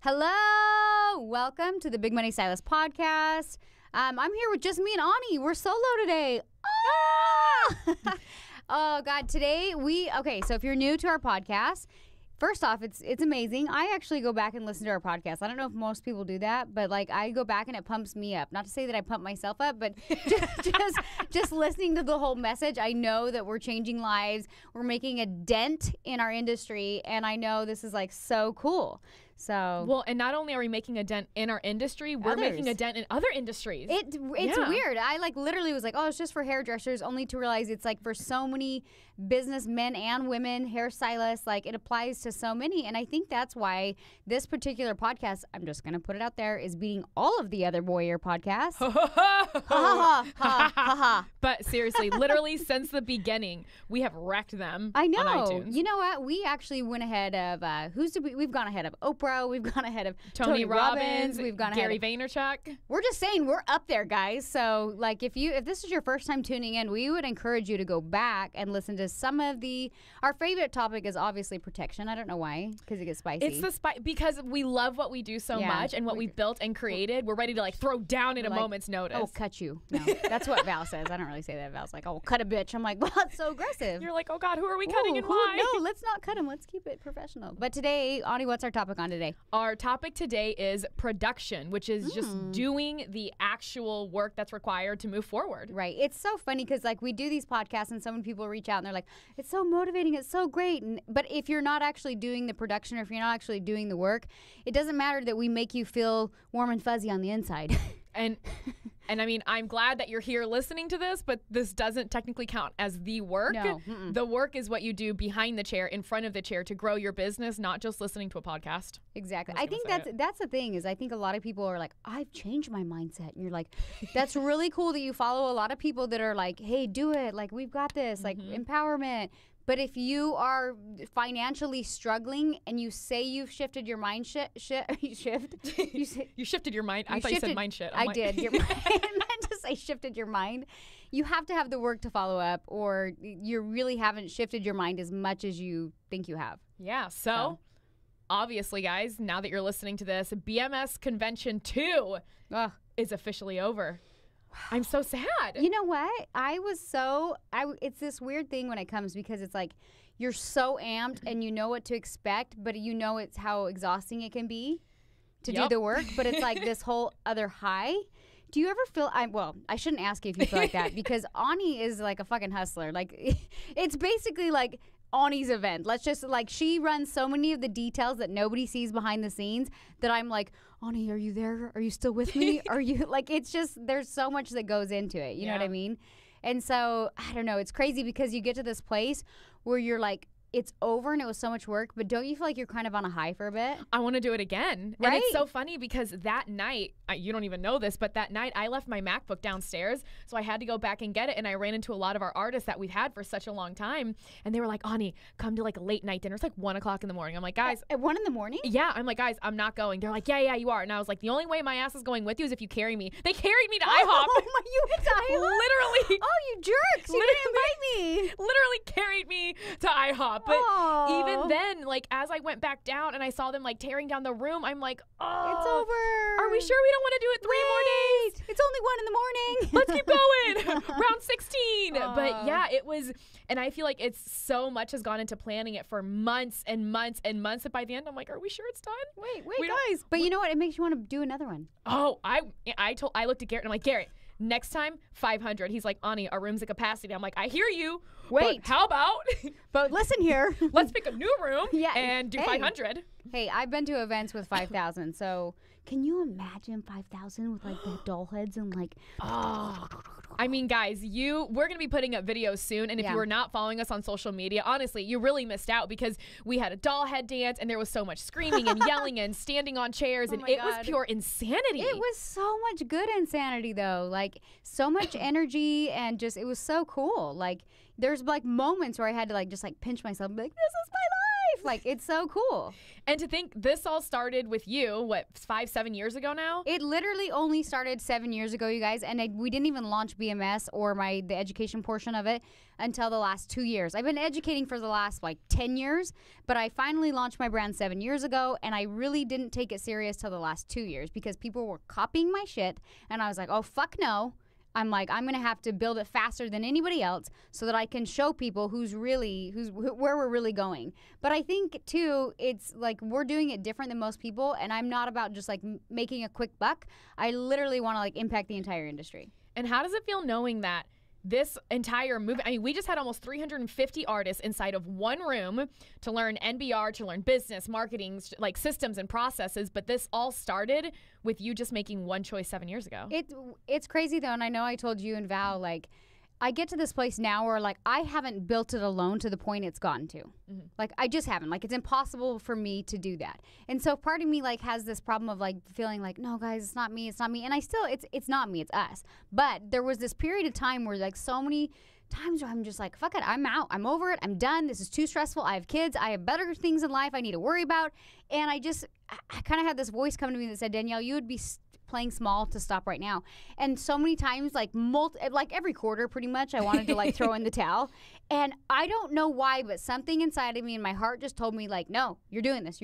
Hello! Welcome to the Big Money Stylist podcast. I'm here with just me and Ani. We're solo today. Oh, oh God, today so if you're new to our podcast, first off, it's amazing. I actually go back and listen to our podcast. I don't know if most people do that, but like I go back and it pumps me up. Not to say that I pump myself up, but just listening to the whole message, I know that we're changing lives. We're making a dent in our industry, and I know this is like so cool. So well, and not only are we making a dent in our industry, we're making a dent in other industries. It's weird. I like literally was like, oh, it's just for hairdressers, only to realize it's like for so many business men and women, hairstylists, like it applies to so many. And I think that's why this particular podcast, I'm just gonna put it out there, is beating all of the other warrior podcasts. But seriously, literally since the beginning, we have wrecked them. I know. On iTunes. You know what? We actually went ahead of we've gone ahead of Oprah. We've gone ahead of Tony Robbins. We've gone Gary ahead of Vaynerchuk. We're just saying we're up there, guys. So like if this is your first time tuning in, we would encourage you to go back and listen to some of our favorite topic is obviously protection. I don't know why, because it gets spicy. It's the because we love what we do so much and what we built and created. We're ready to like throw down at a moment's notice. Oh, cut you. No, that's what Val says. I don't really say that. Val's like, oh, cut a bitch. I'm like, well, that's so aggressive. You're like, oh God, who are we cutting and why? No, let's not cut him. Let's keep it professional. But today, Ani, what's our topic on today? Our topic today is production, which is just doing the actual work that's required to move forward. Right. It's so funny because like we do these podcasts and so many people reach out and they're like, it's so motivating, it's so great. But if you're not actually doing the production or if you're not actually doing the work, it doesn't matter that we make you feel warm and fuzzy on the inside. And I mean, I'm glad that you're here listening to this, but this doesn't technically count as the work. No. The work is what you do behind the chair, in front of the chair to grow your business, not just listening to a podcast. Exactly. I think that's the thing is I think a lot of people are like, I've changed my mindset. And you're like, that's really cool that you follow a lot of people that are like, hey, do it. Like, we've got this, like empowerment. But if you are financially struggling and you say you've shifted your mind you shifted your mind. I thought you said mind shit. I did. Your mind, I meant to say shifted your mind. You have to have the work to follow up, or you really haven't shifted your mind as much as you think you have. Yeah. So obviously, guys, now that you're listening to this, BMS Convention 2 is officially over. I'm so sad. You know what? It's this weird thing when it comes because it's like you're so amped and you know what to expect, but you know it's how exhausting it can be to do the work. But it's like this whole other high. Do you ever feel, I shouldn't ask you if you feel like that because Ani is like a fucking hustler. Like it's basically like Ani's event. Let's just like she runs so many of the details that nobody sees behind the scenes that I'm like, Ani, are you there? Are you still with me? Are you like, it's just, there's so much that goes into it. You know what I mean? And so, I don't know. It's crazy because you get to this place where you're like, it's over and it was so much work, but don't you feel like you're kind of on a high for a bit? I want to do it again. Right? And it's so funny because that night, you don't even know this, but that night I left my MacBook downstairs, so I had to go back and get it, and I ran into a lot of our artists that we've had for such a long time, and they were like, Ani, come to like a late night dinner. It's like 1 o'clock in the morning. I'm like, guys. At 1 in the morning? Yeah. I'm like, guys, I'm not going. They're like, yeah, you are. And I was like, the only way my ass is going with you is if you carry me. They carried me to IHOP. Oh, you went to IHOP? Literally. Oh, you jerks. You didn't invite me. Literally carried me to IHOP. But even then, like, as I went back down and I saw them, like, tearing down the room, I'm like, oh. It's over. Are we sure we don't want to do it 3 more days? It's only 1 in the morning. Let's keep going. Round 16. But, yeah, it was, and I feel like it's so much has gone into planning it for months and months and months that by the end, I'm like, are we sure it's done? Wait, guys. But you know what? It makes you want to do another one. Oh, I looked at Garrett and I'm like, Garrett, next time, 500. He's like, Ani, our room's at capacity. I'm like, I hear you. Wait. But how about? But listen here. Let's pick a new room and do 500. Hey, I've been to events with 5,000. So can you imagine 5,000 with like the doll heads and like. Oh. I mean, guys, we're going to be putting up videos soon. And if you are not following us on social media, honestly, you really missed out because we had a doll head dance and there was so much screaming and yelling and standing on chairs. And it was pure insanity. It was so much good insanity, though. Like, so much energy and just, it was so cool. Like, there's like moments where I had to like just like pinch myself and be like, this is my life. Like, it's so cool. And to think this all started with you, what, 5-7 years ago now? It literally only started 7 years ago, you guys. And we didn't even launch BMS or the education portion of it until the last 2 years. I've been educating for the last like 10 years, but I finally launched my brand 7 years ago. And I really didn't take it serious till the last 2 years because people were copying my shit. And I was like, oh, fuck no. I'm like, I'm going to have to build it faster than anybody else so that I can show people where we're really going. But I think, too, it's like we're doing it different than most people, and I'm not about just, like, making a quick buck. I literally want to, like, impact the entire industry. And how does it feel knowing that this entire movement, I mean, we just had almost 350 artists inside of one room to learn NBR, to learn business, marketing, like systems and processes. But this all started with you just making one choice 7 years ago. It's crazy, though. And I know I told you and Val, like, I get to this place now where, like, I haven't built it alone to the point it's gotten to. Mm-hmm. Like, I just haven't. Like, it's impossible for me to do that. And so part of me, like, has this problem of, like, feeling like, no, guys, it's not me. It's not me. And I still, it's not me. It's us. But there was this period of time where, like, so many times where I'm just like, fuck it. I'm out. I'm over it. I'm done. This is too stressful. I have kids. I have better things in life I need to worry about. And I kind of had this voice come to me that said, Danielle, you would be playing small to stop right now. And so many times, like every quarter pretty much, I wanted to like throw in the towel. And I don't know why, but something inside of me and my heart just told me like, no, you're doing this.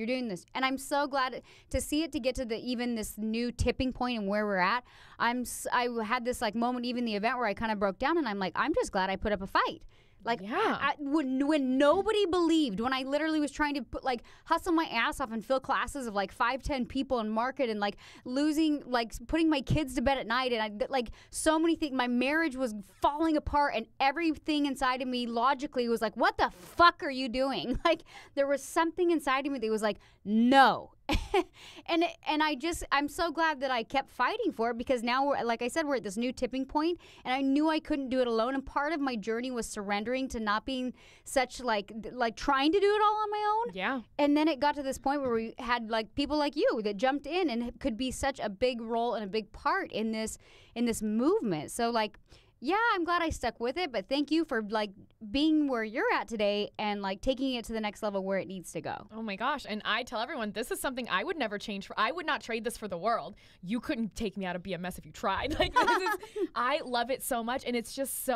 And I'm so glad to see it, to get to even this new tipping point and where we're at. I had this like moment, even the event where I kind of broke down, and I'm like, I'm just glad I put up a fight. Like, yeah. When nobody believed, when I literally was trying to hustle my ass off and fill classes of like 5-10 people and market, and like putting my kids to bed at night, and so many things, my marriage was falling apart, and everything inside of me logically was like, what the fuck are you doing? Like, there was something inside of me that was like, no. and I'm so glad that I kept fighting for it, because now like I said, we're at this new tipping point, and I knew I couldn't do it alone. And part of my journey was surrendering to not being such like trying to do it all on my own. Yeah. And then it got to this point where we had like people like you that jumped in and could be such a big role and a big part in this movement. So like, yeah, I'm glad I stuck with it, but thank you for like being where you're at today and like taking it to the next level where it needs to go. Oh my gosh. And I tell everyone, this is something I would never change for. I would not trade this for the world. You couldn't take me out of BMS if you tried. Like, I love it so much. And it's just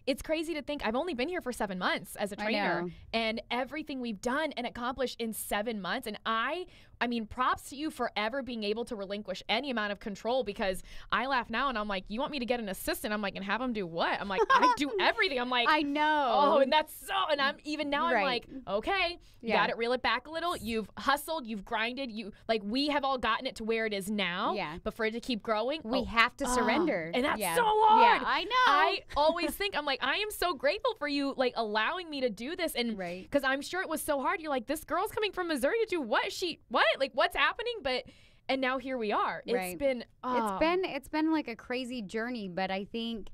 it's crazy to think I've only been here for 7 months as a trainer, and everything we've done and accomplished in 7 months. And I mean, props to you for ever being able to relinquish any amount of control, because I laugh now and I'm like, you want me to get an assistant? I'm like, and have him do what? I'm like, I do everything. I'm like, I know. Oh, and that's so, and I'm even now I'm like, okay, you got to reel it back a little. You've hustled, you've grinded, we have all gotten it to where it is now. Yeah. But for it to keep growing, we have to surrender. And that's so hard. Yeah, I know. I always think, I'm like, I am so grateful for you, like, allowing me to do this. And because I'm sure it was so hard. You're like, this girl's coming from Missouri to do what? Like, what's happening? And now here we are. It's been it's been like a crazy journey, but I think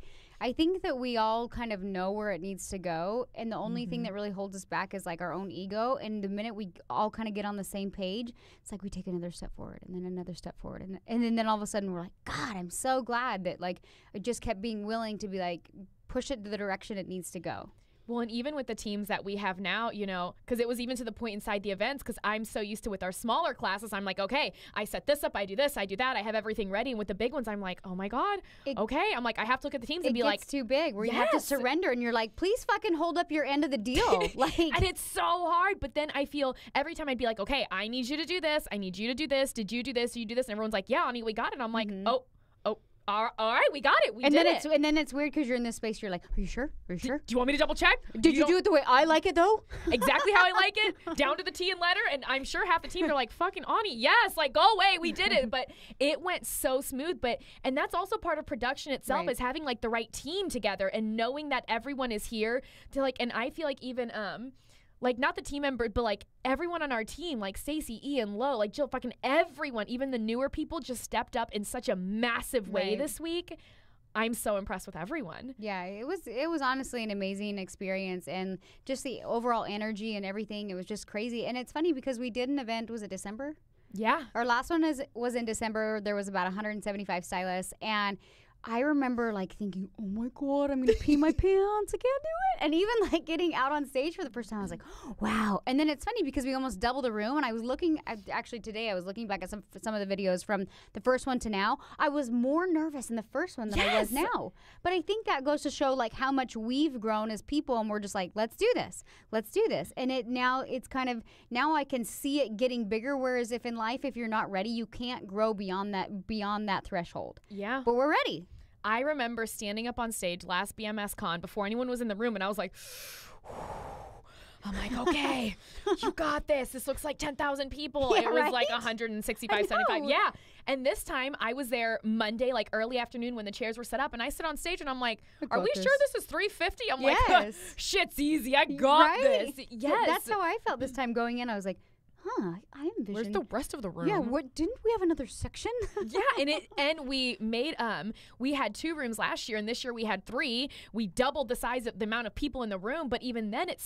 that we all kind of know where it needs to go, and the only thing that really holds us back is like our own ego. And the minute we all kind of get on the same page, it's like we take another step forward and then another step forward, and then all of a sudden we're like, God, I'm so glad that like I just kept being willing to be like, push it to the direction it needs to go. Well, and even with the teams that we have now, because it was even to the point inside the events, because I'm so used to with our smaller classes, I'm like, okay, I set this up, I do this, I do that, I have everything ready. And with the big ones, I'm like, oh my God, okay. I'm like, I have to look at the teams and be like, it's too big, where you have to surrender, and you're like, please fucking hold up your end of the deal. Like, and it's so hard. But then I feel every time I'd be like, okay, I need you to do this, I need you to do this. Did you do this? Did you do this? And everyone's like, yeah, Ani, we got it. And I'm like, oh. All right, we got it. And then it's weird because you're in this space. You're like, are you sure? Do you want me to double check? Did you do it the way I like it, though? Exactly how I like it, down to the T and letter. And I'm sure half the team are like, fucking Ani, yes, like, go away, we did it. But it went so smooth. And that's also part of production itself, is having like the right team together and knowing that everyone is here to like. And I feel like even like, not the team member, but like everyone on our team, like Stacey, Ian, Lo, like Jill, fucking everyone, even the newer people, just stepped up in such a massive way this week. I'm so impressed with everyone. Yeah, it was honestly an amazing experience, and just the overall energy and everything. It was just crazy. And it's funny because we did an event, was it December? Yeah. Our last one was in December. There was about 175 stylists, and I remember like thinking, oh my God, I'm going to pee my pants. I can't do it. And even like getting out on stage for the first time, I was like, wow. And then it's funny because we almost doubled the room. And I was looking, actually today, I was looking back at some of the videos from the first one to now. I was more nervous in the first one than I was now. But I think that goes to show like how much we've grown as people. And we're just like, let's do this. Let's do this. And it's kind of, now I can see it getting bigger. Whereas if in life, if you're not ready, you can't grow beyond that threshold. Yeah. But we're ready. I remember standing up on stage last BMS Con before anyone was in the room, and I was like, I'm like, okay, you got this. This looks like 10,000 people. Yeah, it was right? like 165, 75. Yeah. And this time I was there Monday, like early afternoon when the chairs were set up, and I sit on stage and I'm like, are we sure this is 350? I'm like, shit's easy. I got this. Yes. That's how I felt this time going in. I was like, I envisioned. Where's the rest of the room? Yeah, didn't we have another section? Yeah, and we made we had 2 rooms last year, and this year we had 3. We doubled the size of the amount of people in the room, but even then it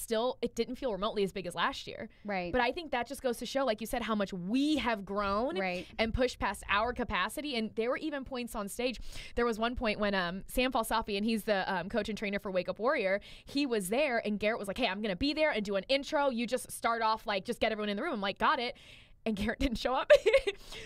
didn't feel remotely as big as last year. Right. But I think that just goes to show, like you said, how much we have grown and pushed past our capacity. And there were even points on stage. There was one point when Sam Falsafi, and he's the coach and trainer for Wake Up Warrior, he was there, and Garrett was like, hey, I'm gonna be there and do an intro. You just start off like just get everyone in the room. I'm like, got it. And Garrett didn't show up.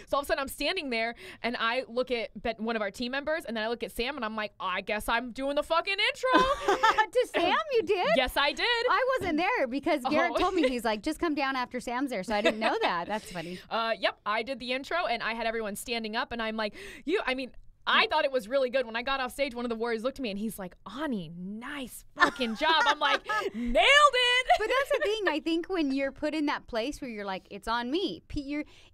So all of a sudden I'm standing there and I look at one of our team members, and then I look at Sam and I'm like, I guess I'm doing the fucking intro. To Sam, you did? Yes, I did. I wasn't there because Garrett told me, he's like, just come down after Sam's there. So I didn't know that. That's funny. Yep, I did the intro and I had everyone standing up, and I'm like, I thought it was really good. When I got off stage, one of the Warriors looked at me and he's like, Ani, nice fucking job. I'm like, nailed it. But that's the thing. I think when you're put in that place where you're like, it's on me.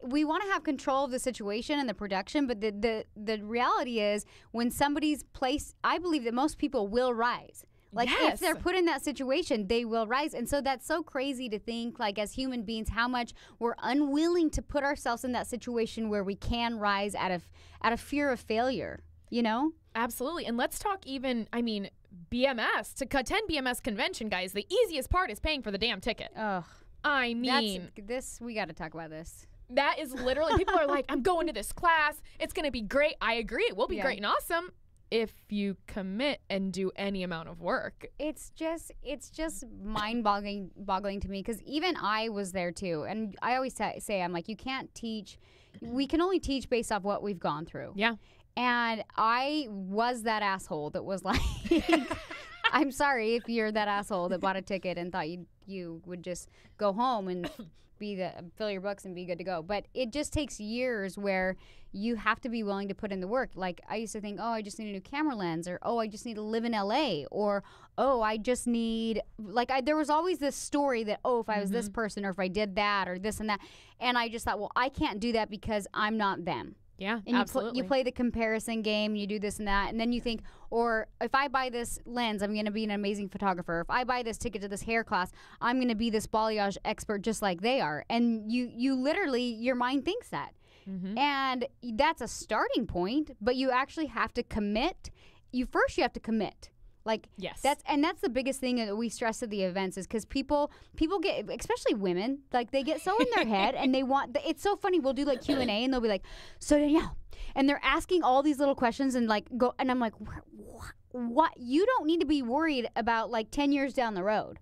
We want to have control of the situation and the production, but the reality is when somebody's placed, I believe that most people will rise. Like, if they're put in that situation, they will rise. And so that's so crazy to think, like, as human beings, how much we're unwilling to put ourselves in that situation where we can rise out of fear of failure, you know? Absolutely. And let's talk BMS. To attend BMS Convention, guys, the easiest part is paying for the damn ticket. Ugh. I mean. We got to talk about this. That is literally, people are like, I'm going to this class. It's going to be great. I agree. It will be great and awesome if you commit and do any amount of work. It's just mind-boggling to me, because even I was there too. And I always say, I'm like, you can't teach. We can only teach based off what we've gone through. Yeah. And I was that asshole that was like, I'm sorry if you're that asshole that bought a ticket and thought you would just go home and fill your books and be good to go. But it just takes years where you have to be willing to put in the work. Like, I used to think, oh, I just need a new camera lens, or oh, I just need to live in LA, or oh, I just need, there was always this story that, oh, if I was this person, or if I did that, or this and that. And I just thought, well, I can't do that because I'm not them. Yeah, and absolutely. You play the comparison game, you do this and that, and then you think, or if I buy this lens, I'm going to be an amazing photographer. If I buy this ticket to this hair class, I'm going to be this balayage expert just like they are. And you literally, your mind thinks that. Mm-hmm. And that's a starting point, but you actually have to commit. You have to commit. Like, yes, that's the biggest thing that we stress at the events, is because people get, especially women, like, they get so in their head and they want. It's so funny. We'll do like Q&A and they'll be like, so Danielle, and they're asking all these little questions and and I'm like, what? You don't need to be worried about like 10 years down the road.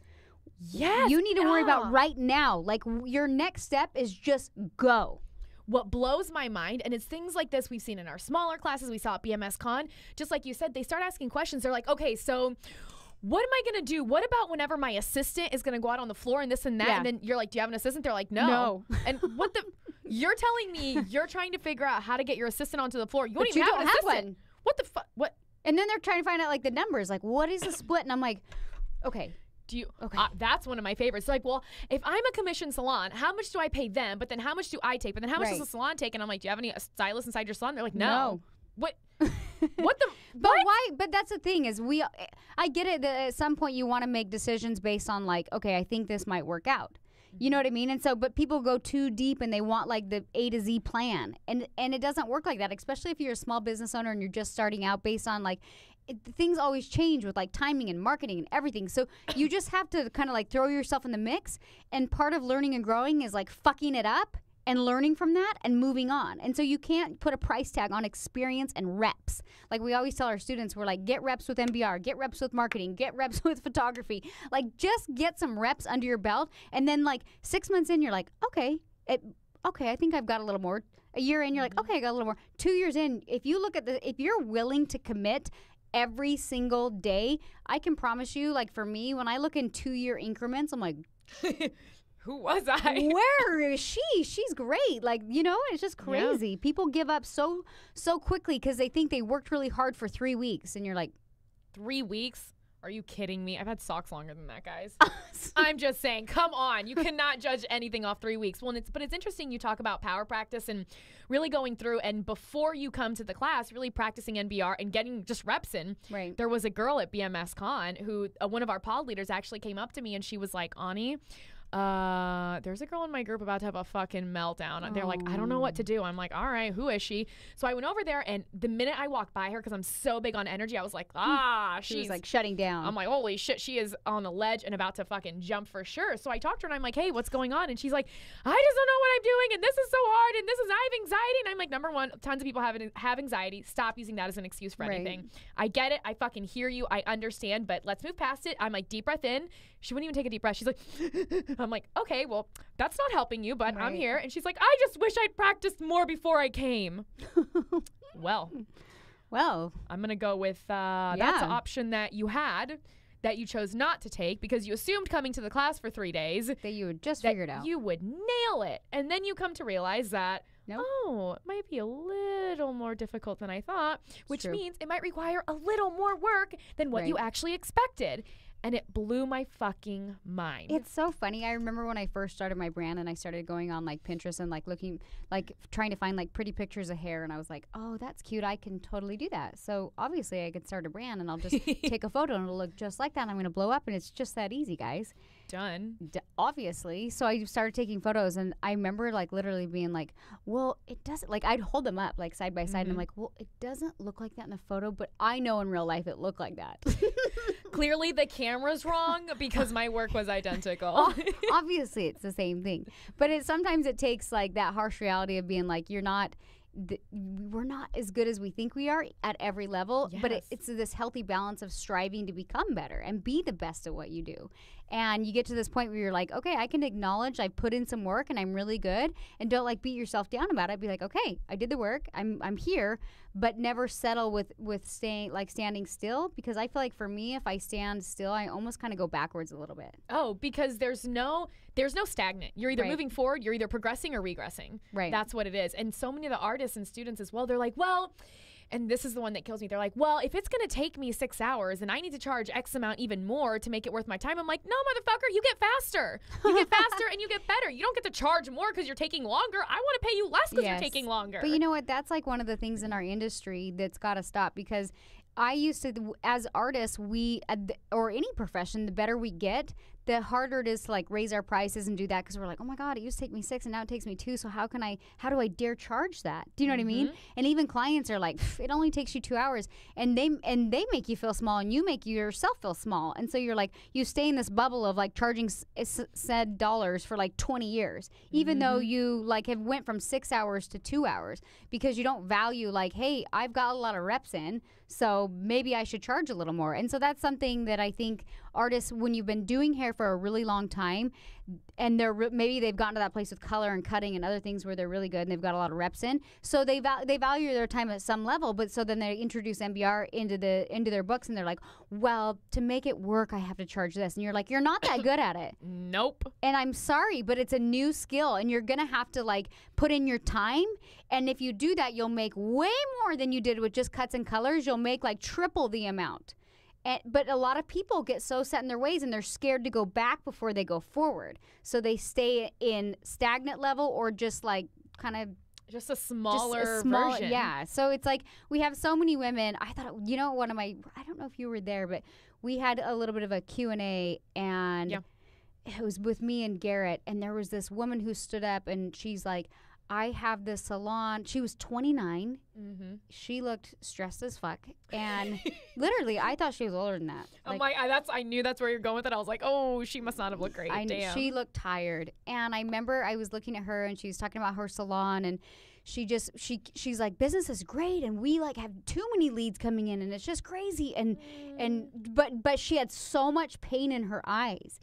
Yes, you need to worry about right now. Like, your next step is just go. What blows my mind, and it's things like this we've seen in our smaller classes, we saw at BMS Con, just like you said, they start asking questions. They're like, okay, so what am I going to do? What about whenever my assistant is going to go out on the floor and this and that? Yeah. And then you're like, do you have an assistant? They're like, no. And what the, you're telling me you're trying to figure out how to get your assistant onto the floor. You don't even have an assistant. One. What the fuck? What? And then they're trying to find out like the numbers, like what is the split? And I'm like, okay. That's one of my favorites. Like, well, if I'm a commissioned salon, how much do I pay them? But then how much do I take? But then how much does the salon take? And I'm like, do you have any stylists inside your salon? They're like, no. What? What the? But why? But that's the thing is I get it that at some point you want to make decisions based on like, okay, I think this might work out. You know what I mean? And so, but people go too deep and they want like the A to Z plan. And it doesn't work like that, especially if you're a small business owner and you're just starting out based on like, things always change with like timing and marketing and everything. So you just have to kind of like throw yourself in the mix. And part of learning and growing is like fucking it up and learning from that and moving on. And so you can't put a price tag on experience and reps. Like we always tell our students, we're like, get reps with MBR, get reps with marketing, get reps with photography. Like just get some reps under your belt. And then like 6 months in, you're like, okay, I think I've got a little more. A year in, you're like, okay, I got a little more. 2 years in, if you're willing to commit every single day, I can promise you, like for me, when I look in 2-year increments, I'm like, who was I? Where is she? She's great. Like, it's just crazy. Yeah. People give up so quickly because they think they worked really hard for 3 weeks. And you're like, 3 weeks? Are you kidding me? I've had socks longer than that, guys. I'm just saying, come on. You cannot judge anything off 3 weeks. Well, but it's interesting you talk about power practice and really going through, and before you come to the class, really practicing NBR and getting just reps in. Right. There was a girl at BMS Con who, one of our pod leaders actually came up to me and she was like, Ani, there's a girl in my group about to have a fucking meltdown. They're like, I don't know what to do. I'm like, all right, who is she? So I went over there, and the minute I walked by her, because I'm so big on energy, I was like, she's like shutting down. I'm like, holy shit, she is on the ledge and about to fucking jump for sure. So I talked to her and I'm like, hey, what's going on? And she's like, I just don't know what I'm doing, and this is so hard, and I have anxiety. And I'm like, number one, tons of people have anxiety. Stop using that as an excuse for anything. I get it. I fucking hear you. I understand, but let's move past it. I'm like, deep breath in. She wouldn't even take a deep breath. She's like, I'm like, okay, well, that's not helping you, but I'm here. And she's like, I just wish I'd practiced more before I came. Well, I'm going to go with that's an option that you had that you chose not to take because you assumed coming to the class for 3 days that you would just figure it out. You would nail it. And then you come to realize that, it might be a little more difficult than I thought, which means it might require a little more work than what you actually expected. And it blew my fucking mind. It's so funny. I remember when I first started my brand and I started going on like Pinterest and like looking, like trying to find like pretty pictures of hair. And I was like, oh, that's cute. I can totally do that. So obviously I could start a brand and I'll just take a photo and it'll look just like that. And I'm going to blow up. And it's just that easy, guys. Done. Obviously. So I started taking photos and I remember like literally being like, well, it doesn't, like I'd hold them up like side by side and I'm like, well, it doesn't look like that in the photo, but I know in real life it looked like that. Clearly the camera's wrong because my work was identical. Obviously it's the same thing. But sometimes it takes like that harsh reality of being like, we're not as good as we think we are at every level, but it's this healthy balance of striving to become better and be the best at what you do. And you get to this point where you're like, okay, I can acknowledge I put in some work and I'm really good, and don't like beat yourself down about it. Be like, okay, I did the work, I'm here, but never settle with standing still, because I feel like for me, if I stand still, I almost kind of go backwards a little bit. Oh, because there's no stagnant. You're either moving forward, you're either progressing or regressing. Right. That's what it is. And so many of the artists and students as well, they're like, well, and this is the one that kills me. They're like, well, if it's going to take me 6 hours and I need to charge X amount even more to make it worth my time. I'm like, no, motherfucker, you get faster. You get faster and you get better. You don't get to charge more because you're taking longer. I want to pay you less because you're taking longer. But you know what? That's like one of the things in our industry that's got to stop, because I used to, as artists, or any profession, the better we get, the harder it is to like raise our prices and do that, because we're like, oh my God, it used to take me 6 and now it takes me 2. So how do I dare charge that? Do you know what I mean? And even clients are like, it only takes you 2 hours, and they make you feel small, and you make yourself feel small. And so you're like, you stay in this bubble of like charging said dollars for like 20 years, even though you like have went from 6 hours to 2 hours, because you don't value like, hey, I've got a lot of reps in, so maybe I should charge a little more. And so that's something that I think artists, when you've been doing hair for a really long time, and maybe they've gotten to that place with color and cutting and other things where they're really good and they've got a lot of reps in, so they value their time at some level. But so then they introduce MBR into their books, and they're like, well, to make it work, I have to charge this. And you're like, you're not that good at it. Nope. And I'm sorry, but it's a new skill, and you're gonna have to like put in your time. And if you do that, you'll make way more than you did with just cuts and colors. You'll make like triple the amount. But a lot of people get so set in their ways, and they're scared to go back before they go forward. So they stay in stagnant level, or just like kind of just a smaller version. Yeah. So it's like we have so many women. I thought, I don't know if you were there, but we had a little bit of a Q&A, and it was with me and Garrett. And there was this woman who stood up, and she's like, I have this salon. She was 29. Mm-hmm. She looked stressed as fuck. And literally, I thought she was older than that. I knew that's where you're going with it. I was like, oh, she must not have looked great. Damn. She looked tired. And I remember I was looking at her and she was talking about her salon, and she's like, business is great and we like have too many leads coming in and it's just crazy. But she had so much pain in her eyes.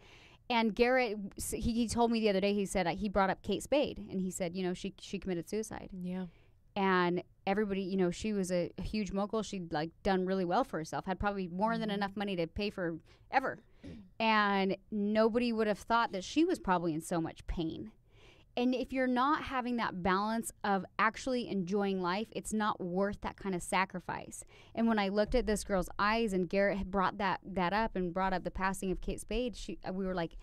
And Garrett, he told me the other day, he said he brought up Kate Spade, and he said, she committed suicide. Yeah. And everybody, she was a huge mogul. She'd like done really well for herself, had probably more than enough money to pay for ever. And nobody would have thought that she was probably in so much pain. And if you're not having that balance of actually enjoying life, it's not worth that kind of sacrifice. And when I looked at this girl's eyes, and Garrett had brought that up and brought up the passing of Kate Spade, we were like,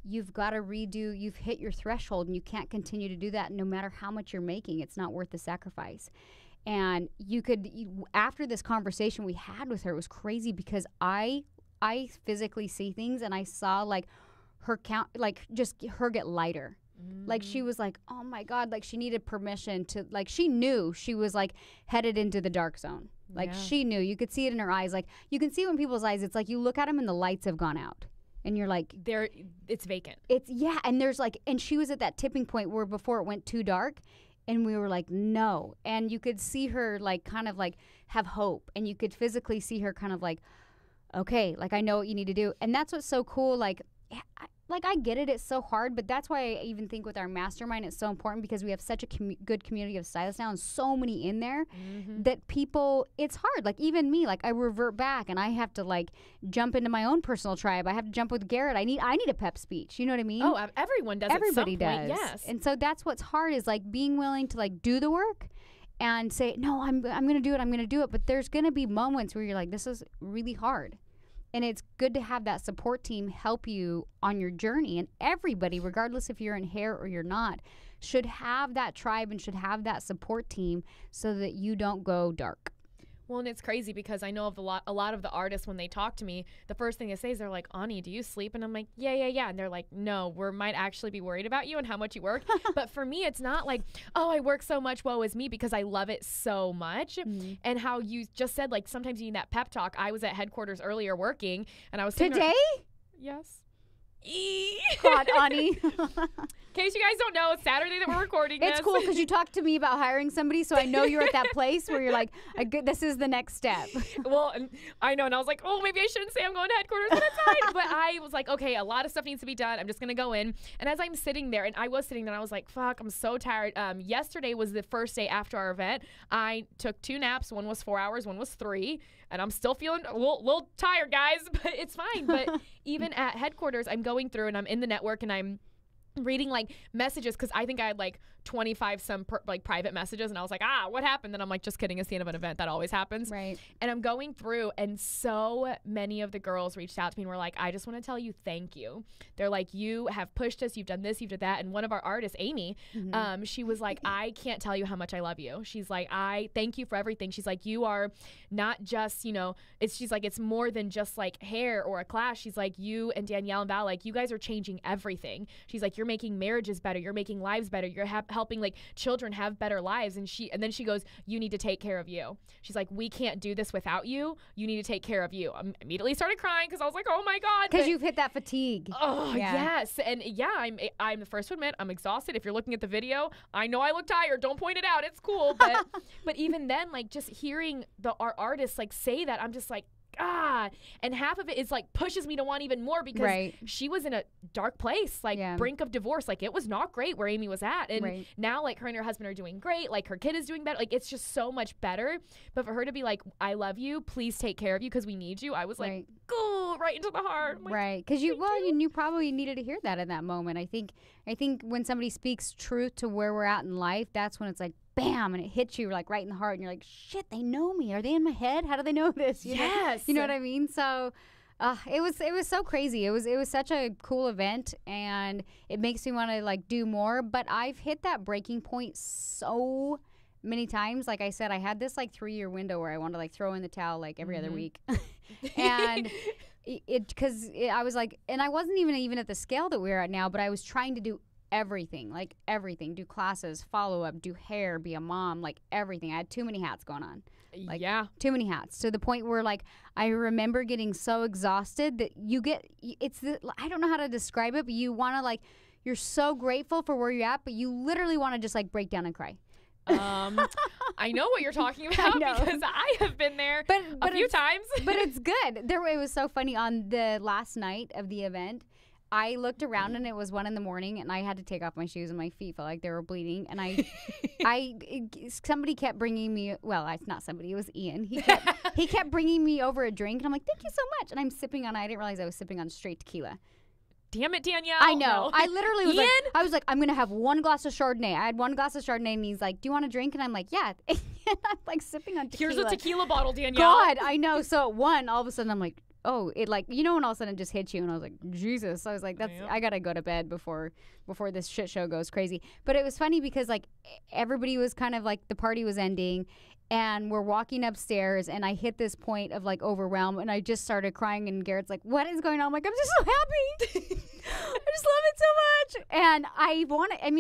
you've got to redo, you've hit your threshold and you can't continue to do that no matter how much you're making. It's not worth the sacrifice. And after this conversation we had with her, it was crazy because I physically see things, and I saw like her just her get lighter. Like she was like, oh my God, like she needed permission to, like she knew she was like headed into the dark zone. Like she knew, you could see it in her eyes. Like you can see when people's eyes, it's like you look at them and the lights have gone out and you're like, it's vacant. And there's like, and she was at that tipping point where before it went too dark, and we were like, no. And you could see her like kind of like have hope, and you could physically see her kind of like, okay, like I know what you need to do. And that's what's so cool. Like I get it, it's so hard, but that's why I even think with our mastermind it's so important, because we have such a good community of stylists now and so many in there that people, it's hard. Like even me, like I revert back and I have to like jump into my own personal tribe. I have to jump with Garrett. I need a pep speech. You know what I mean? Oh, everyone does. Everybody at some point, does. Yes. And so that's what's hard, is like being willing to like do the work and say, no, I'm going to do it. I'm going to do it. But there's going to be moments where you're like, this is really hard. And it's good to have that support team help you on your journey. And everybody, regardless if you're in hair or you're not, should have that tribe and should have that support team so that you don't go dark. Well, and it's crazy because I know of a lot of the artists, when they talk to me, the first thing they say is they're like, Ani, do you sleep? And I'm like, yeah. And they're like, no, we might actually be worried about you and how much you work. But for me, it's not like, oh, I work so much, woe is me, because I love it so much. And how you just said, like, sometimes you need that pep talk. I was at headquarters earlier working, and I was today? Yes. God, Ani. In case you guys don't know, it's Saturday that we're recording this. It's cool because you talked to me about hiring somebody, so I know you're at that place where you're like, this is the next step. Well, and I know, and I was like, oh, maybe I shouldn't say I'm going to headquarters, but it's fine. But I was like, okay, a lot of stuff needs to be done. I'm just going to go in. And as I'm sitting there, and I was sitting there, and I was like, fuck, I'm so tired. Yesterday was the first day after our event. I took 2 naps. One was 4 hours, one was 3. And I'm still feeling a little tired, guys, but it's fine. But even at headquarters, I'm going through and I'm in the network and I'm reading like messages, because I think I had like 25 some like private messages, and I was like, what happened? And I'm like, just kidding, it's the end of an event, that always happens. Right. And I'm going through, and so many of the girls reached out to me and were like, I just want to tell you thank you. They're like, you have pushed us, you've done this, you've done that. And one of our artists, Amy, she was like, I can't tell you how much I love you. She's like, I thank you for everything. She's like, you are not just, she's like, it's more than just like hair or a class. She's like, you and Danielle and Val, like, you guys are changing everything. She's like, you're making marriages better, you're making lives better, you're helping like children have better lives. And then she goes, you need to take care of you. She's like, we can't do this without you. You need to take care of you. I immediately started crying because I was like, oh my God. Because you've hit that fatigue. Oh, yes. And yeah, I'm the first to admit I'm exhausted. If you're looking at the video, I know I look tired. Don't point it out. It's cool. But but even then, like, just hearing our artists like say that, I'm just like, and half of it is like pushes me to want even more, because she was in a dark place, like brink of divorce. Like, it was not great where Amy was at. And now like her and her husband are doing great. Like, her kid is doing better. Like, it's just so much better. But for her to be like, I love you, please take care of you because we need you, I was like, go right into the heart. Like, because you probably needed to hear that in that moment. I think when somebody speaks truth to where we're at in life, that's when it's like, bam, and it hits you like right in the heart, and you're like, shit, they know me. Are they in my head? How do they know this? You know what I mean? So it was so crazy. It was such a cool event, and it makes me want to like do more. But I've hit that breaking point so many times. Like I said, I had this like 3-year window where I wanted to like throw in the towel like every other week. And because I was like, and I wasn't even at the scale that we're at now, but I was trying to do everything, like everything. Do classes, follow up, do hair, be a mom, like everything. I had too many hats going on. Like, yeah. Too many hats to the point where, like, I remember getting so exhausted that I don't know how to describe it, but you want to, like, you're so grateful for where you're at, but you literally want to just, like, break down and cry. I know what you're talking about because I have been there a few times. But it's good. It was so funny. On the last night of the event, I looked around and it was 1 a.m. and I had to take off my shoes and my feet felt like they were bleeding. And somebody kept bringing me, well, it's not somebody, it was Ian. He kept bringing me over a drink and I'm like, thank you so much. And I'm sipping on, I didn't realize I was sipping on straight tequila. Damn it, Danielle. I know. No. I literally was I'm going to have 1 glass of Chardonnay. I had 1 glass of Chardonnay and he's like, do you want a drink? And I'm like, yeah. And I'm like sipping on tequila. Here's a tequila bottle, Danielle. God, I know. So at 1, all of a sudden I'm like, oh, it like, when all of a sudden it just hits you. And I was like, Jesus. I was like, I got to go to bed before this shit show goes crazy. But it was funny because like everybody was kind of like the party was ending. And we're walking upstairs, and I hit this point of, like, overwhelm, and I just started crying, and Garrett's like, what is going on? I'm like, I'm just so happy. I just love it so much. And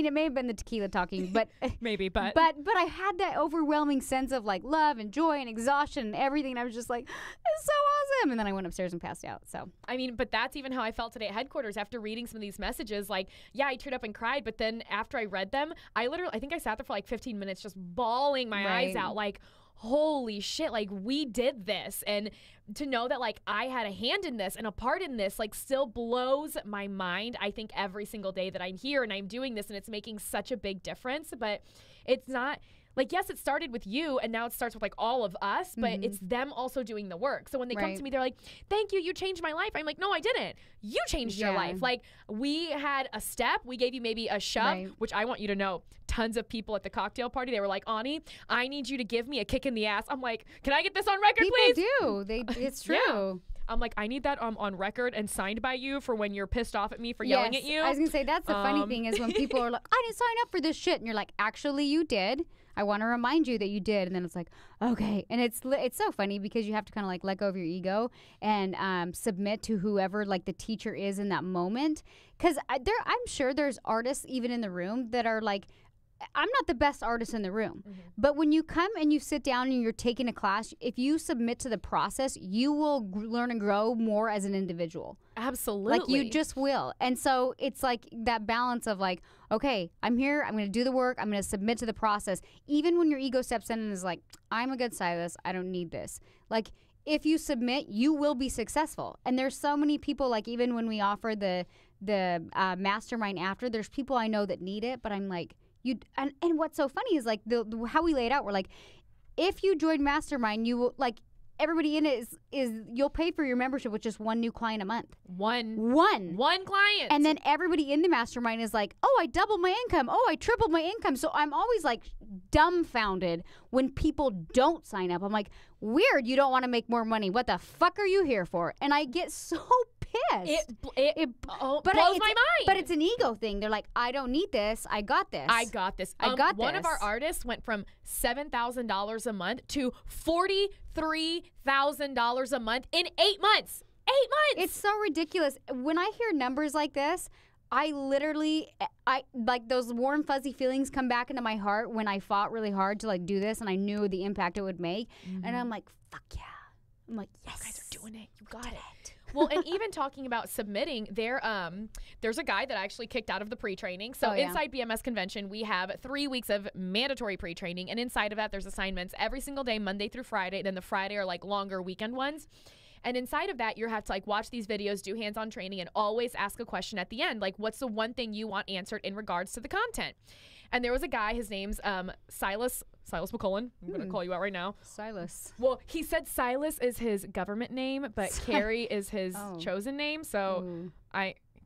it may have been the tequila talking, but. Maybe, but. But I had that overwhelming sense of, like, love and joy and exhaustion and everything, and I was just like, it's so awesome. And then I went upstairs and passed out, so. I mean, but that's even how I felt today at headquarters after reading some of these messages. Like, yeah, I teared up and cried, but then after I read them, I think I sat there for, like, 15 minutes just bawling my eyes out, like, holy shit, like we did this. And to know that like I had a hand in this and a part in this like still blows my mind. I think every single day that I'm here and I'm doing this and it's making such a big difference, but it's not like, yes, it started with you and now it starts with like all of us, but it's them also doing the work. So when they come to me, they're like, thank you, you changed my life. I'm like, no, I didn't. You changed your life. Like we had a step, we gave you maybe a shove, which I want you to know, tons of people at the cocktail party, they were like, Ani, I need you to give me a kick in the ass. I'm like, can I get this on record, please? People do. It's true. Yeah. I'm like, I need that on record and signed by you for when you're pissed off at me for yelling at you. I was going to say, that's the funny thing is when people are like, I didn't sign up for this shit. And you're like, actually, you did. I want to remind you that you did. And then it's like, okay. And it's so funny because you have to kind of like let go of your ego and submit to whoever like the teacher is in that moment. Because I'm sure there's artists even in the room that are like, I'm not the best artist in the room, but when you come and you sit down and you're taking a class, if you submit to the process, you will learn and grow more as an individual. Absolutely. Like you just will. And so it's like that balance of like, okay, I'm here, I'm going to do the work, I'm going to submit to the process. Even when your ego steps in and is like, I'm a good stylist, I don't need this. Like if you submit, you will be successful. And there's so many people, like even when we offer the mastermind after, there's people I know that need it, but I'm like, and what's so funny is like the how we lay it out. We're like, if you join Mastermind, you will like everybody in it is you'll pay for your membership with just 1 new client a month. One client, and then everybody in the Mastermind is like, oh, I doubled my income. Oh, I tripled my income. So I'm always like dumbfounded when people don't sign up. I'm like, weird. You don't want to make more money. What the fuck are you here for? And I get so pissed. It blows my mind. But it's an ego thing. They're like, I don't need this. I got this. One of our artists went from $7,000 a month to $43,000 a month in 8 months. 8 months. It's so ridiculous. When I hear numbers like this, I like those warm fuzzy feelings come back into my heart when I fought really hard to like do this and I knew the impact it would make. And I'm like, fuck yeah. I'm like, yes. You guys are doing it. You got it. Well, and even talking about submitting, there's a guy that I actually kicked out of the pre-training. So inside BMS Convention, we have 3 weeks of mandatory pre-training. And inside of that, there's assignments every single day, Monday through Friday. And then the Friday are like longer weekend ones. And inside of that, you have to like watch these videos, do hands-on training, and always ask a question at the end. Like, what's the one thing you want answered in regards to the content? And there was a guy, his name's Silas McCullen. I'm going to call you out right now. Silas. Well, he said Silas is his government name, but Carrie is his chosen name. So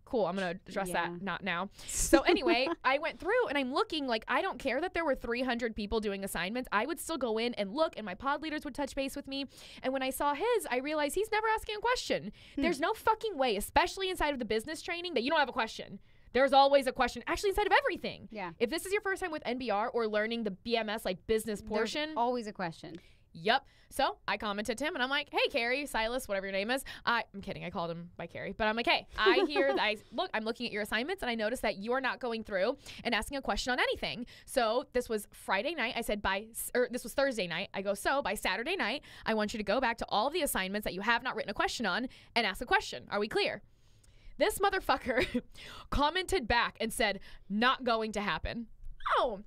cool, I'm going to address that, not now. So anyway, I went through and I'm looking like, I don't care that there were 300 people doing assignments. I would still go in and look and my pod leaders would touch base with me. And when I saw his, I realized he's never asking a question. There's no fucking way, especially inside of the business training, that you don't have a question. There's always a question, actually inside of everything. Yeah. If this is your first time with NBR or learning the BMS like business portion. There's always a question. yep. So I commented to him and I'm like, hey, Carrie, Silas, whatever your name is. I'm kidding. I called him by Carrie. But I'm like, hey, I hear that I'm looking at your assignments and I noticed that you are not going through and asking a question on anything. So this was Friday night. I said this was Thursday night. I go, so by Saturday night, I want you to go back to all of the assignments that you have not written a question on and ask a question. Are we clear? This motherfucker commented back and said, not going to happen. Oh,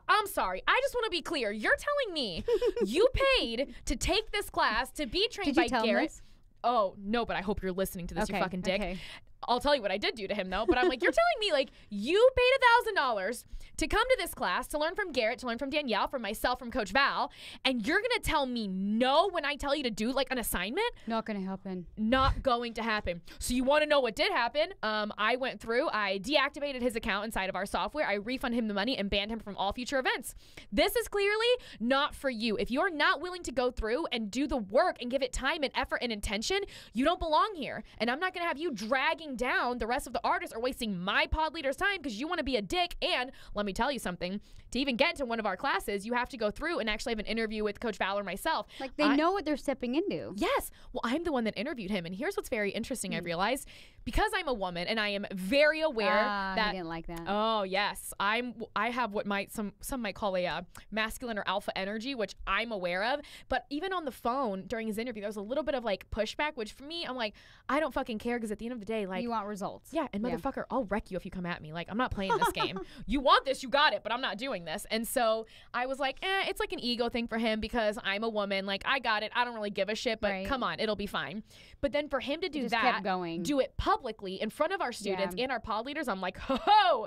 I'm sorry. I just want to be clear. You're telling me you paid to take this class to be trained by Garrett. Oh, no, but I hope you're listening to this, you fucking dick. Okay. I'll tell you what I did do to him, though. But I'm like, you're telling me, like, you paid $1,000 to come to this class, to learn from Garrett, to learn from Danielle, from myself, from Coach Val, and you're going to tell me no when I tell you to do, like, an assignment? Not going to happen. Not going to happen. So you want to know what did happen? I went through, I deactivated his account inside of our software. I refunded him the money and banned him from all future events. This is clearly not for you. If you're not willing to go through and do the work and give it time and effort and intention, you don't belong here. And I'm not going to have you dragging down the rest of the artists or wasting my pod leader's time because you want to be a dick. And let me tell you something, to even get into one of our classes, you have to go through and actually have an interview with Coach Val or myself. Like they know what they're stepping into. Yes. Well, I'm the one that interviewed him. And here's what's very interesting, I realized. Because I'm a woman and I am very aware that I didn't like that. Oh, yes. I have what some might call a masculine or alpha energy, which I'm aware of. But even on the phone during his interview, there was a little bit of like pushback, which for me, I'm like, I don't fucking care because at the end of the day, like, you want results. Yeah, and motherfucker, I'll wreck you if you come at me. Like, I'm not playing this game. You want this, you got it, but I'm not doing this. And so I was like, it's like an ego thing for him because I'm a woman. Like, I got it. I don't really give a shit, but come on, it'll be fine. But then for him to do that, do it publicly in front of our students and our pod leaders, I'm like, I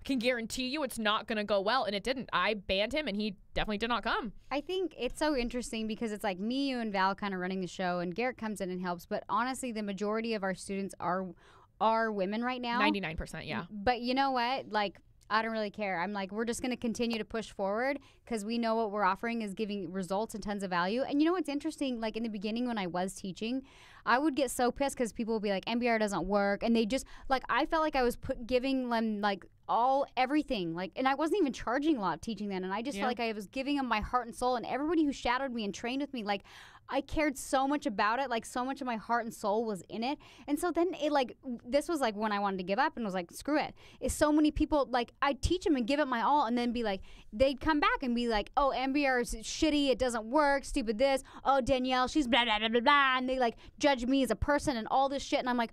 can guarantee you it's not going to go well. And it didn't. I banned him and he definitely did not come. I think it's so interesting because it's like me, you, and Val kind of running the show and Garrett comes in and helps. But honestly, the majority of our students are women right now. 99%, yeah. But you know what? Like, I don't really care. I'm like, we're just going to continue to push forward because we know what we're offering is giving results and tons of value. And you know what's interesting? Like in the beginning when I was teaching, I would get so pissed because people would be like, MBR doesn't work. And they just, like, I felt like I was giving them, like, everything. Like, and I wasn't even charging a lot teaching then. And I just felt like I was giving them my heart and soul. And everybody who shadowed me and trained with me, like, I cared so much about it. Like, so much of my heart and soul was in it. And so then it, like, this was, like, when I wanted to give up and was like, screw it. It's so many people, like, I'd teach them and give it my all and then be like, they'd come back and be like, oh, MBR is shitty. It doesn't work. Stupid this. Oh, Danielle, she's blah, blah, blah, blah, blah. And they, like, judge me as a person and all this shit. And I'm like,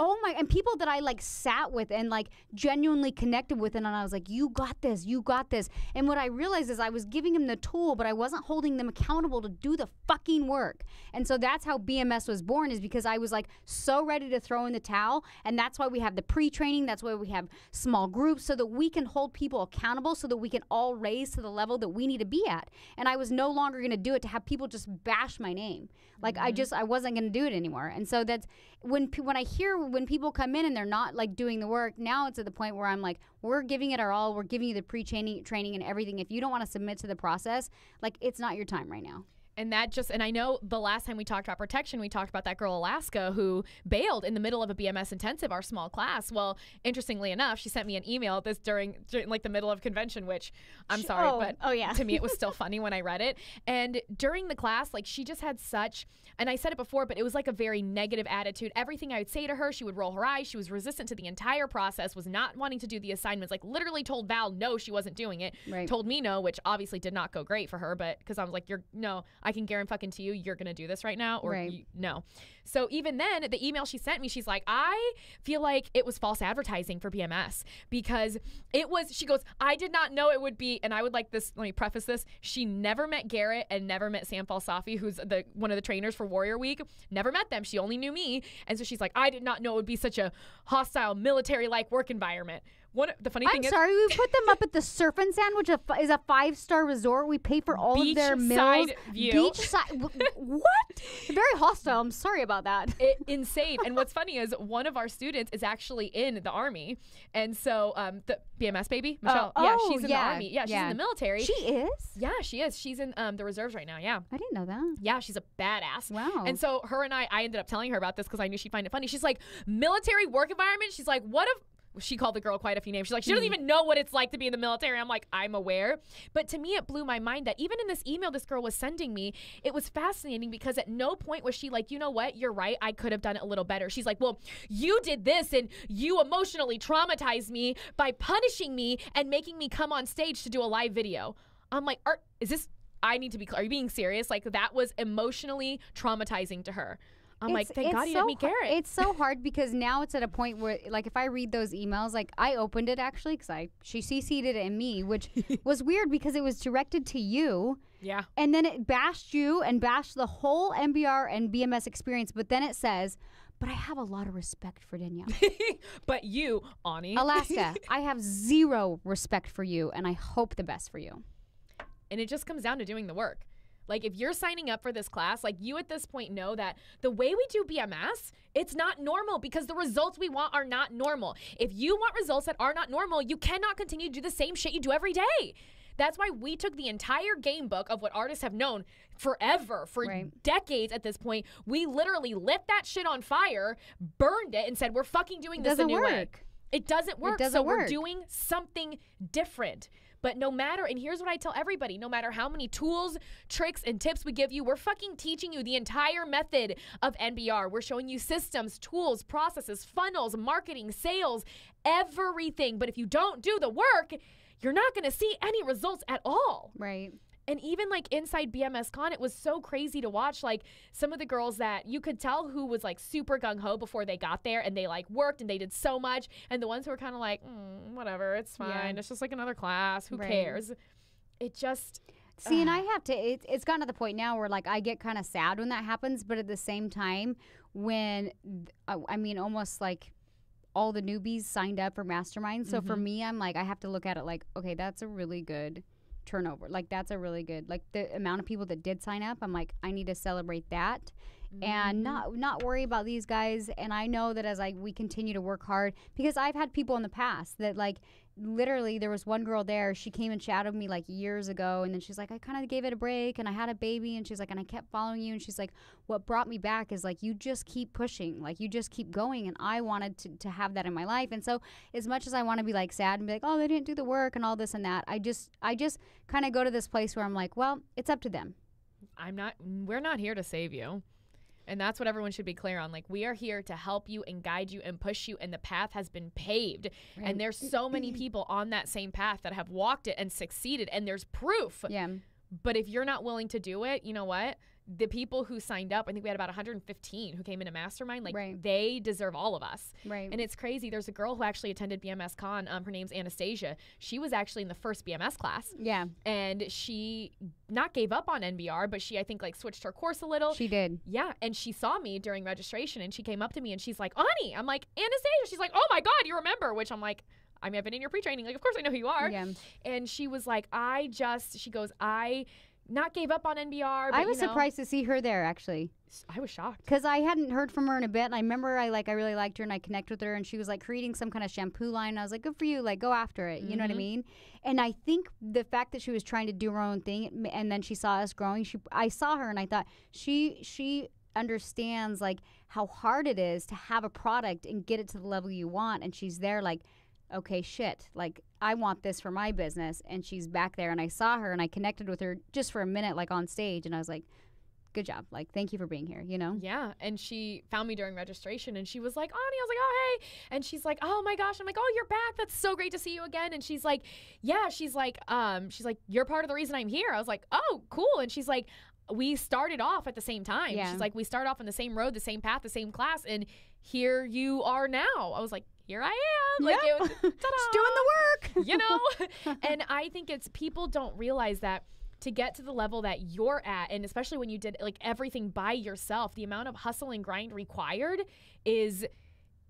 oh my, and people that I like sat with and like genuinely connected with, and I was like, you got this, you got this. And what I realized is I was giving them the tool, but I wasn't holding them accountable to do the fucking work. And so that's how BMS was born, is because I was like so ready to throw in the towel. And that's why we have the pre-training. That's why we have small groups, so that we can hold people accountable, so that we can all raise to the level that we need to be at. And I was no longer going to do it to have people just bash my name. Like I wasn't going to do it anymore. And so that's when I hear when people come in and they're not like doing the work, now it's at the point where I'm like, we're giving it our all. We're giving you the pre-training and everything. If you don't want to submit to the process, like, it's not your time right now. And I know the last time we talked about protection, we talked about that girl Alaska who bailed in the middle of a BMS intensive, our small class. Well, interestingly enough, she sent me an email during like the middle of convention, which I'm sorry, but to me it was still funny when I read it. And during the class, like, she just had such, and I said it before, but it was like a very negative attitude. Everything I would say to her, she would roll her eyes. She was resistant to the entire process, was not wanting to do the assignments, like literally told Val no, she wasn't doing it. Right. Told me no, which obviously did not go great for her, but because I was like, I can guarantee you, you're going to do this right now, or no. So even then, the email she sent me, she's like, I feel like it was false advertising for BMS because she goes, I did not know it would be, and I would like this, let me preface this, she never met Garrett and never met Sam Falsafi, who's one of the trainers for Warrior Week, never met them. She only knew me. And so she's like, I did not know it would be such a hostile military-like work environment. The funny thing is, I'm sorry, we put them up at the Surf and Sand, which is a 5-star resort. We pay for all of their meals. Beachside. What? Very hostile. I'm sorry about that. Insane. And what's funny is one of our students is actually in the Army. And so the BMS baby, Michelle. She's in the Army. Yeah, she's in the military. She is? Yeah, she is. She's in the reserves right now. Yeah. I didn't know that. Yeah, she's a badass. Wow. And so her and I ended up telling her about this because I knew she'd find it funny. She's like, military work environment? She's like, what if she called the girl quite a few names. She's like, she doesn't even know what it's like to be in the military. I'm like, I'm aware. But to me, it blew my mind that even in this email this girl was sending me, it was fascinating because at no point was she like, you know what, you're right, I could have done it a little better. She's like, well, you did this and you emotionally traumatized me by punishing me and making me come on stage to do a live video. I'm like, I need to be clear. Are you being serious? Like, that was emotionally traumatizing to her. I'm like, thank God you didn't meet Garrett. It's so hard because now it's at a point where, like, if I read those emails, like, I opened it actually because she CC'd it in me, which was weird because it was directed to you. Yeah. And then it bashed you and bashed the whole MBR and BMS experience. But then it says, but I have a lot of respect for Danielle. But you, Ani. Alaska, I have zero respect for you, and I hope the best for you. And it just comes down to doing the work. Like, if you're signing up for this class, like, you at this point know that the way we do BMS, it's not normal because the results we want are not normal. If you want results that are not normal, you cannot continue to do the same shit you do every day. That's why we took the entire game book of what artists have known forever, for decades at this point. We literally lit that shit on fire, burned it, and said, we're fucking doing this a new way. It doesn't work. We're doing something different. But no matter, and here's what I tell everybody, no matter how many tools, tricks, and tips we give you, we're fucking teaching you the entire method of NBR. We're showing you systems, tools, processes, funnels, marketing, sales, everything. But if you don't do the work, you're not going to see any results at all. Right. And even like inside BMS Con, it was so crazy to watch, like some of the girls that you could tell who was like super gung-ho before they got there and they like worked and they did so much. And the ones who were kind of like, whatever, it's fine. Yeah. It's just like another class. Who cares? It just... See, and I have to, it's gotten to the point now where like I get kind of sad when that happens. But at the same time, when, I mean, almost like all the newbies signed up for Mastermind. So for me, I'm like, I have to look at it like, okay, that's a really good turnover. Like, that's a really good, like the amount of people that did sign up, I'm like, I need to celebrate that and not worry about these guys. And I know that as we continue to work hard, because I've had people in the past that like, literally there was one girl there, she came and shadowed me like years ago, and then she's like, I kind of gave it a break and I had a baby, and she's like, and I kept following you, and she's like, what brought me back is like, you just keep pushing, like you just keep going, and I wanted to have that in my life. And so as much as I want to be like sad and be like, oh, they didn't do the work and all this and that, I just kind of go to this place where I'm like, well, it's up to them. We're not here to save you. And that's what everyone should be clear on. Like, we are here to help you and guide you and push you, and the path has been paved. Right. And there's so many people on that same path that have walked it and succeeded, and there's proof. Yeah. But if you're not willing to do it, you know what? The people who signed up, I think we had about 115 who came into Mastermind, like they deserve all of us. Right. And it's crazy. There's a girl who actually attended BMS Con. Her name's Anastasia. She was actually in the first BMS class. Yeah. And she not gave up on NBR, but she, I think, like switched her course a little. She did. Yeah. And she saw me during registration, and she came up to me and she's like, Ani. I'm like, Anastasia. She's like, oh my God, you remember? Which I'm like, I mean, I've been in your pre-training. Like, of course I know who you are. Yeah. And she was like, she goes, I not gave up on NBR. But, I was surprised to see her there, actually. I was shocked. Because I hadn't heard from her in a bit. And I remember I really liked her and I connected with her. And she was like creating some kind of shampoo line. And I was like, good for you. Like, go after it. You know what I mean? And I think the fact that she was trying to do her own thing, and then she saw us growing, I saw her and I thought she understands like how hard it is to have a product and get it to the level you want. And she's there like, okay, shit, like I want this for my business. And she's back there, and I saw her and I connected with her just for a minute, like on stage. And I was like, good job. Like, thank you for being here, you know? Yeah. And she found me during registration, and she was like, Ani, I was like, oh, hey. And she's like, oh my gosh. I'm like, oh, you're back. That's so great to see you again. And she's like, yeah, she's like, you're part of the reason I'm here. I was like, oh, cool. And she's like, we started off at the same time. Yeah. She's like, we started off on the same road, the same path, the same class. And here you are now. I was like, here I am. Like, yeah. Just doing the work. You know? And I think people don't realize that to get to the level that you're at, and especially when you did like everything by yourself, the amount of hustle and grind required is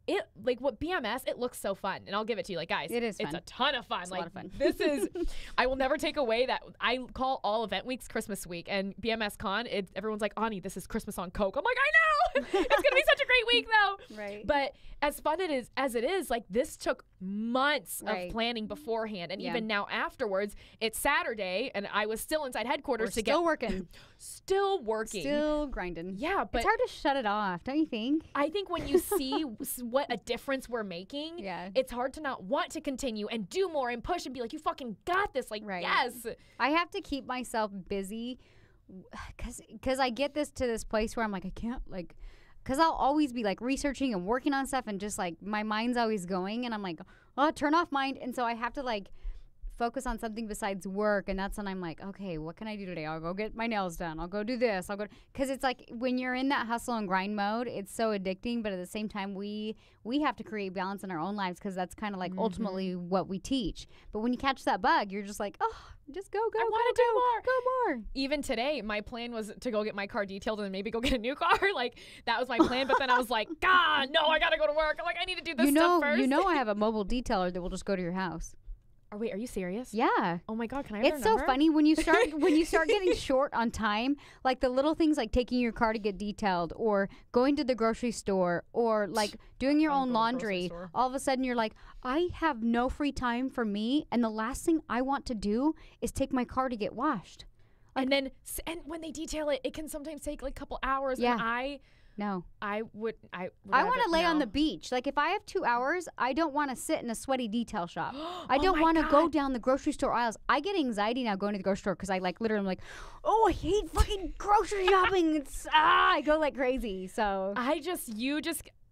it, like what BMS, it looks so fun. And I'll give it to you, like, guys, it is fun. It's a ton of fun. It's like, a lot of fun. This is, I will never take away that. I call all event weeks Christmas week, and BMS Con, everyone's like, Ani, this is Christmas on Coke. I'm like, I know. It's going to be such a great week, though. Right. But as fun as it is, like, this took months of planning beforehand. And even now afterwards, it's Saturday, and I was still inside headquarters still working. Still working. Still grinding. Yeah, but it's hard to shut it off, don't you think? I think when you see what a difference we're making, it's hard to not want to continue and do more and push and be like, you fucking got this. Like, yes. I have to keep myself busy because I get to this place where I'm like, I can't, like, because I'll always be like researching and working on stuff and just like my mind's always going and I'm like, oh, turn off mind. And so I have to like focus on something besides work, and that's when I'm like, okay, what can I do today? I'll go get my nails done. I'll go do this. I'll go, because it's like when you're in that hustle and grind mode, it's so addicting, but at the same time we have to create balance in our own lives because that's kind of like ultimately what we teach. But when you catch that bug, you're just like, oh, just go. I want to do more. Even today, my plan was to go get my car detailed and then maybe go get a new car. Like, that was my plan, but then I was like, God, no, I got to go to work. I'm like, I need to do this stuff first. You know I have a mobile detailer that will just go to your house. Oh, wait, are you serious? Yeah. Oh my God, can I have It's their so number? funny when you start getting short on time, like the little things like taking your car to get detailed or going to the grocery store or like doing your own laundry. All of a sudden you're like, I have no free time for me, and the last thing I want to do is take my car to get washed. Like, and when they detail it, it can sometimes take like a couple hours. Yeah. And I want to lay on the beach. Like, if I have 2 hours, I don't want to sit in a sweaty detail shop. I don't want to go down the grocery store aisles. I get anxiety now going to the grocery store because I like literally am like, oh, I hate fucking grocery shopping. I go like crazy. So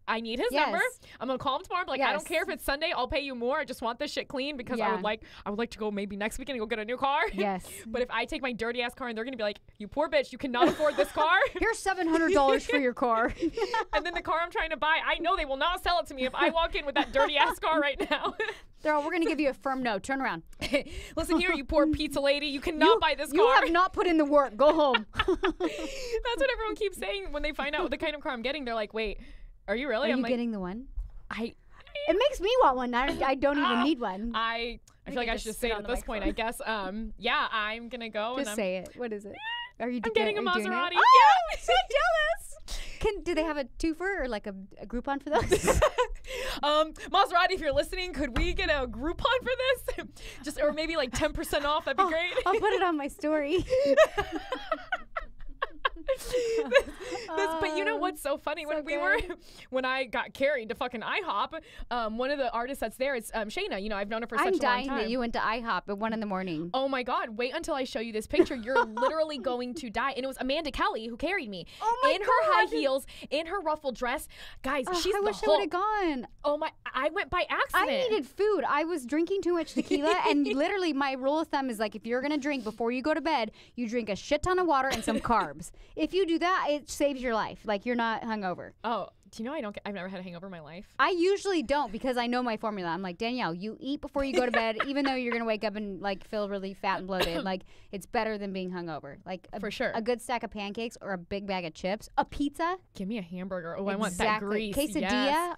I need his number. I'm gonna call him tomorrow. Like, I don't care if it's Sunday. I'll pay you more. I just want this shit clean because I would like to go maybe next weekend and go get a new car. Yes. But if I take my dirty ass car and they're gonna be like, you poor bitch, you cannot afford this car. Here's $700 for your car. And then the car I'm trying to buy, I know they will not sell it to me if I walk in with that dirty ass car right now. We're going to give you a firm no. Turn around. Listen here, you poor pizza lady. You cannot buy this car. You have not put in the work. Go home. That's what everyone keeps saying when they find out what the kind of car I'm getting. They're like, wait, are you really? Are you getting the one? It makes me want one. I don't even need one. I feel like I should just say it at this point, I guess. Yeah, I'm going to go. Just say it. What is it? Are you I'm getting a Maserati. Oh, I'm so jealous. Do they have a twofer or like a Groupon for those? Maserati, if you're listening, could we get a Groupon for this? Or maybe like 10% off. That'd be great. I'll put it on my story. But you know what's so funny? When I got carried to fucking IHOP, one of the artists that's there is Shayna. You know, I've known her for such a long time. I'm dying that you went to IHOP at 1 a.m. Oh my God, wait until I show you this picture. You're literally going to die. And it was Amanda Kelly who carried me. Oh my God. In her high heels, in her ruffled dress. Guys, she's I the wish Hulk. I would have gone. Oh my, I went by accident. I needed food. I was drinking too much tequila, and literally my rule of thumb is like, if you're going to drink before you go to bed, you drink a shit ton of water and some carbs. If you do that, it saves your life. Like, you're not hungover. Oh, do you know I've never had a hangover in my life? I usually don't because I know my formula. I'm like, Danielle, you eat before you go to bed, even though you're going to wake up and like feel really fat and bloated. Like, it's better than being hungover. Like, for sure. A good stack of pancakes or a big bag of chips, a pizza. Give me a hamburger. Oh, I want that grease. Quesadilla. Yes.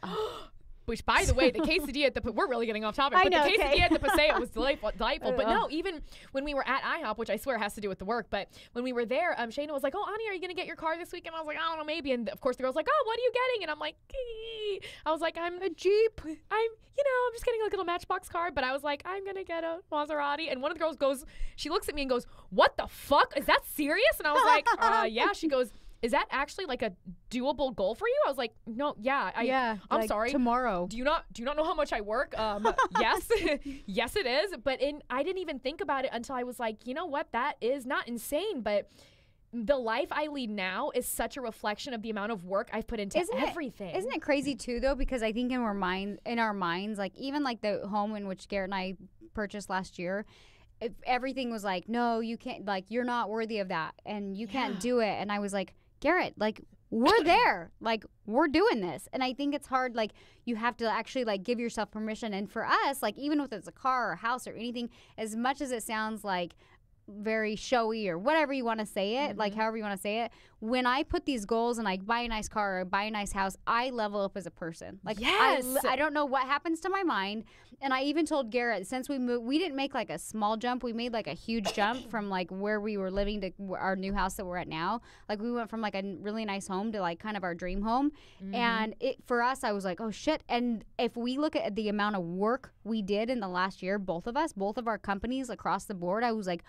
Which, by the way, the quesadilla at we're really getting off topic, but the quesadilla at the Paseo was delightful. But no, even when we were at IHOP, which I swear has to do with the work, but when we were there, Shayna was like, oh, Ani, are you going to get your car this week? And I was like, I don't know, maybe. And of course the girl's like, oh, what are you getting? And I'm like, I was like, I'm a Jeep. I'm just getting like a little Matchbox car. But I was like, I'm going to get a Maserati. And one of the girls goes, she looks at me and goes, what the fuck? Is that serious? And I was like, yeah. She goes, is that actually like a doable goal for you? I was like, no, yeah. I'm like, sorry. Tomorrow. Do you not know how much I work? Yes. Yes, it is. But I didn't even think about it until I was like, you know what? That is not insane. But the life I lead now is such a reflection of the amount of work I've put into everything. Isn't it crazy too, though? Because I think in our minds, like even like the home in which Garrett and I purchased last year, if everything was like, no, you can't, like, you're not worthy of that and you can't do it. And I was like, Garrett, like, we're there. Like, we're doing this. And I think it's hard. Like, you have to actually, like, give yourself permission. And for us, like, even if it's a car or a house or anything, as much as it sounds like very showy or whatever you want to say it, like, however you want to say it, when I put these goals and I buy a nice car or buy a nice house, I level up as a person. Like, yes. I don't know what happens to my mind. And I even told Garrett, since we moved, we didn't make like a small jump. We made like a huge jump from like where we were living to our new house that we're at now. Like, we went from like a really nice home to like kind of our dream home. And for us, I was like, oh shit. And if we look at the amount of work we did in the last year, both of our companies across the board, I was like,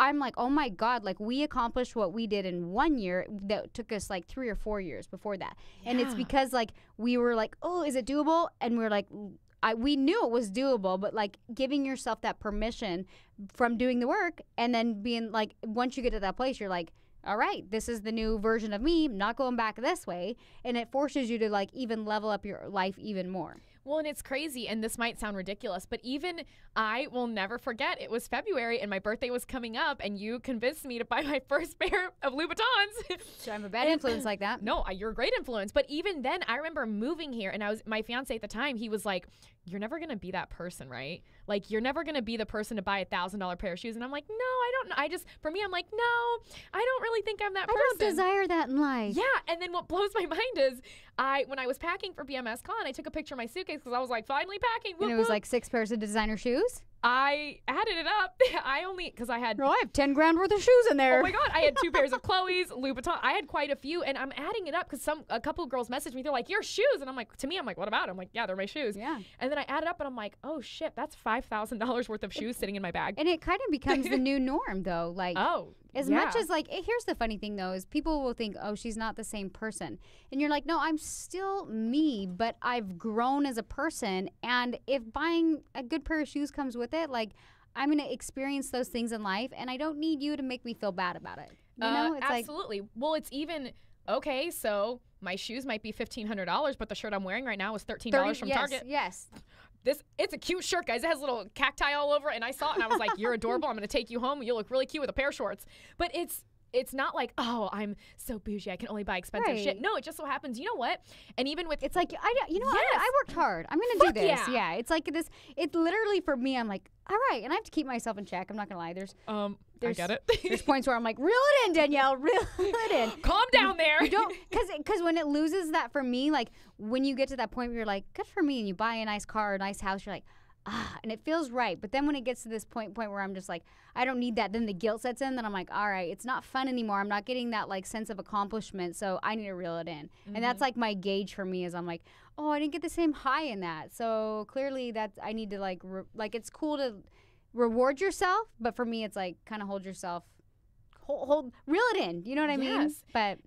I'm like, oh my God, like we accomplished what we did in 1 year that took us like 3 or 4 years before that. Yeah. And it's because like we were like, oh, is it doable? And we were like, we knew it was doable, but like giving yourself that permission from doing the work and then being like, once you get to that place, you're like, all right, this is the new version of me, I'm not going back this way. And it forces you to like even level up your life even more. Well, and it's crazy, and this might sound ridiculous, but even I will never forget, it was February, and my birthday was coming up, and you convinced me to buy my first pair of Louboutins. So I'm a bad influence like that. No, you're a great influence. But even then, I remember moving here, and my fiance at the time, he was like, you're never going to be that person, right? Like, you're never going to be the person to buy $1,000 pair of shoes. And I'm like, no, I don't know. For me, I'm like, no, I don't really think I'm that person. I don't desire that in life. Yeah. And then what blows my mind is when I was packing for BMS Con, I took a picture of my suitcase because I was like, finally packing. And it was like 6 pairs of designer shoes? I added it up. Because I had... I have 10 grand worth of shoes in there. Oh my God. I had 2 pairs of Chloe's, Louboutin. I had quite a few, and I'm adding it up because a couple of girls messaged me. They're like, your shoes. And I'm like, to me, I'm like, what about them? I'm like, yeah, they're my shoes. Yeah. And then I added up, and I'm like, oh shit, that's $5,000 worth of shoes sitting in my bag. And it kind of becomes the new norm, though. Like, as much as like, here's the funny thing though, is people will think, oh, she's not the same person. And you're like, no, I'm still me, but I've grown as a person. And if buying a good pair of shoes comes with it, like, I'm going to experience those things in life, and I don't need you to make me feel bad about it. You know? It's absolutely. Well, it's even, okay, so my shoes might be $1,500, but the shirt I'm wearing right now is $13 from Target. Yes. It's a cute shirt, guys. It has little cacti all over it, and I saw it, and I was like, you're adorable. I'm going to take you home. You look really cute with a pair of shorts. But it's not like, oh, I'm so bougie, I can only buy expensive shit. No, it just so happens, you know what? And even with... It's like, I worked hard. I'm going to do this. Yeah. It's like this. It's literally for me, I'm like, all right. And I have to keep myself in check. I'm not going to lie. I get it. There's points where I'm like, reel it in, Danielle. Reel it in. Calm down there. You don't... Because when it loses that for me, like, when you get to that point where you're like, good for me, and you buy a nice car, a nice house, you're like, and it feels right. But then when it gets to this point where I'm just like, I don't need that, then the guilt sets in, then I'm like, all right, it's not fun anymore. I'm not getting that like sense of accomplishment, so I need to reel it in. And that's like my gauge for me, is I'm like, oh, I didn't get the same high in that. So clearly I need to like it's cool to reward yourself, but for me it's like kind of hold yourself, reel it in, you know what I mean?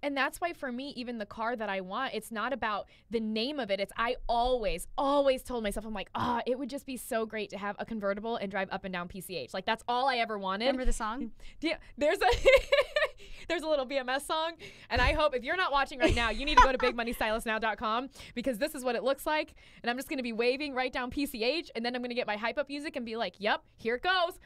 And that's why for me, even the car that I want, it's not about the name of it. I always told myself, I'm like, it would just be so great to have a convertible and drive up and down PCH. Like, that's all I ever wanted. Remember the song? Yeah, there's a little BMS song, and I hope if you're not watching right now, you need to go to bigmoneystylistnow.com, because this is what it looks like. And I'm just going to be waving right down PCH, and then I'm going to get my hype up music and be like, yep, here it goes.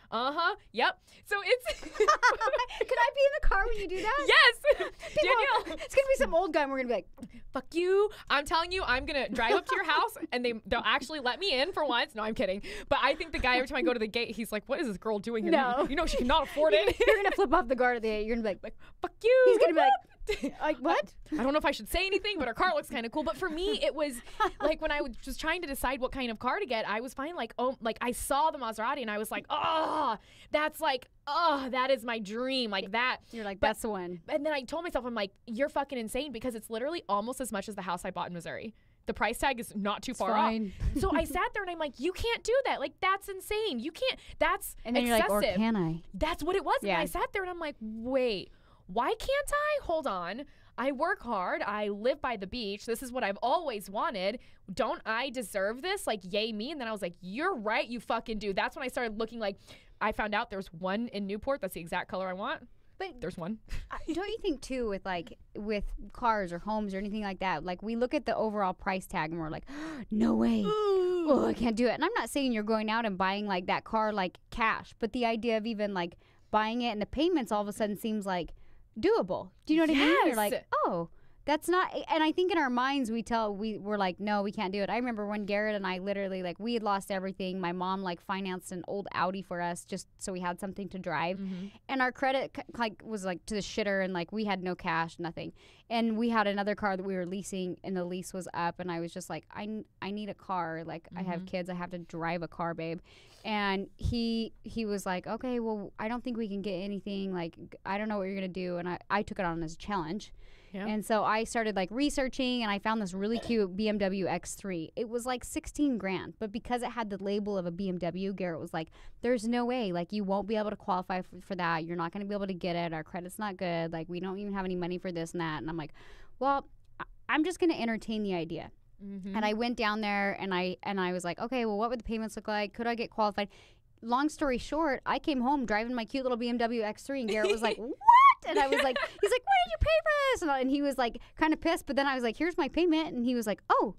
Yep. So it's... Could I be in the car when you do that? Yes. Danielle. It's going to be some old guy, and we're going to be like, fuck you. I'm telling you, I'm going to drive up to your house, and they'll actually let me in for once. No, I'm kidding. But I think the guy, every time I go to the gate, he's like, what is this girl doing here? No. You know she cannot afford it. You're going to flip off the guard at the gate. You're going to be like, fuck you. He's going to be like, what? I don't know if I should say anything, but her car looks kind of cool. But for me, it was like, when I was just trying to decide what kind of car to get, I was finding like, I saw the Maserati, and I was like, that is my dream. Like that. You're like, that's the one. And then I told myself, I'm like, you're fucking insane, because it's literally almost as much as the house I bought in Missouri. The price tag is not too far off. So I sat there and I'm like, you can't do that. Like, that's insane. You can't. That's and then excessive. You're like, or can I? That's what it was. Yeah. And I sat there and I'm like, wait, why can't I? Hold on. I work hard. I live by the beach. This is what I've always wanted. Don't I deserve this? Like, yay me. And then I was like, you're right. You fucking do. That's when I started looking. Like, I found out there's one in Newport that's the exact color I want. But there's one. Don't you think too, with cars or homes or anything like that, like, we look at the overall price tag and we're like, no way. Oh, I can't do it. And I'm not saying you're going out and buying like that car like cash, but the idea of even like buying it and the payments all of a sudden seems like doable. Do you know what I mean? You're like, oh, That's not, and I think in our minds we're like, no, we can't do it. I remember when Garrett and I literally, like, we had lost everything. My mom, like, financed an old Audi for us just so we had something to drive. And our credit, like, was, like, to the shitter, and, like, we had no cash, nothing. And we had another car that we were leasing, and the lease was up, and I was just like, I need a car. Like, I have kids. I have to drive a car, babe. And he was like, okay, well, I don't think we can get anything. Like, I don't know what you're going to do. And I took it on as a challenge. Yeah. And so I started, like, researching, and I found this really cute BMW X3. It was like $16,000, but because it had the label of a BMW, Garrett was like, there's no way, like, you won't be able to qualify for that. You're not going to be able to get it. Our credit's not good. Like, we don't even have any money for this and that. And I'm like, well, I'm just going to entertain the idea. And I went down there, and I was like, okay, well, what would the payments look like? Could I get qualified? Long story short, I came home driving my cute little BMW X3, and Garrett was like, what? And I was like, he's like, why did you pay for this? And he was like kind of pissed, but then I was like, here's my payment. And he was like, oh,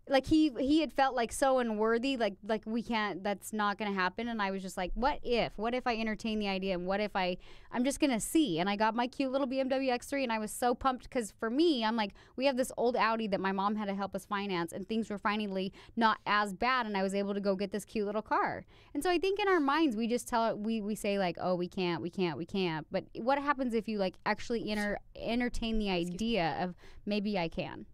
like he had felt like so unworthy, like we can't, that's not going to happen. And I was just like, what if I entertain the idea, and what if I'm just going to see? And I got my cute little BMW X3, and I was so pumped because for me, I'm like, we have this old Audi that my mom had to help us finance, and things were finally not as bad, and I was able to go get this cute little car. And so I think in our minds, we just tell it, we say like, oh, we can't. But what happens if you like actually entertain the idea of maybe I can?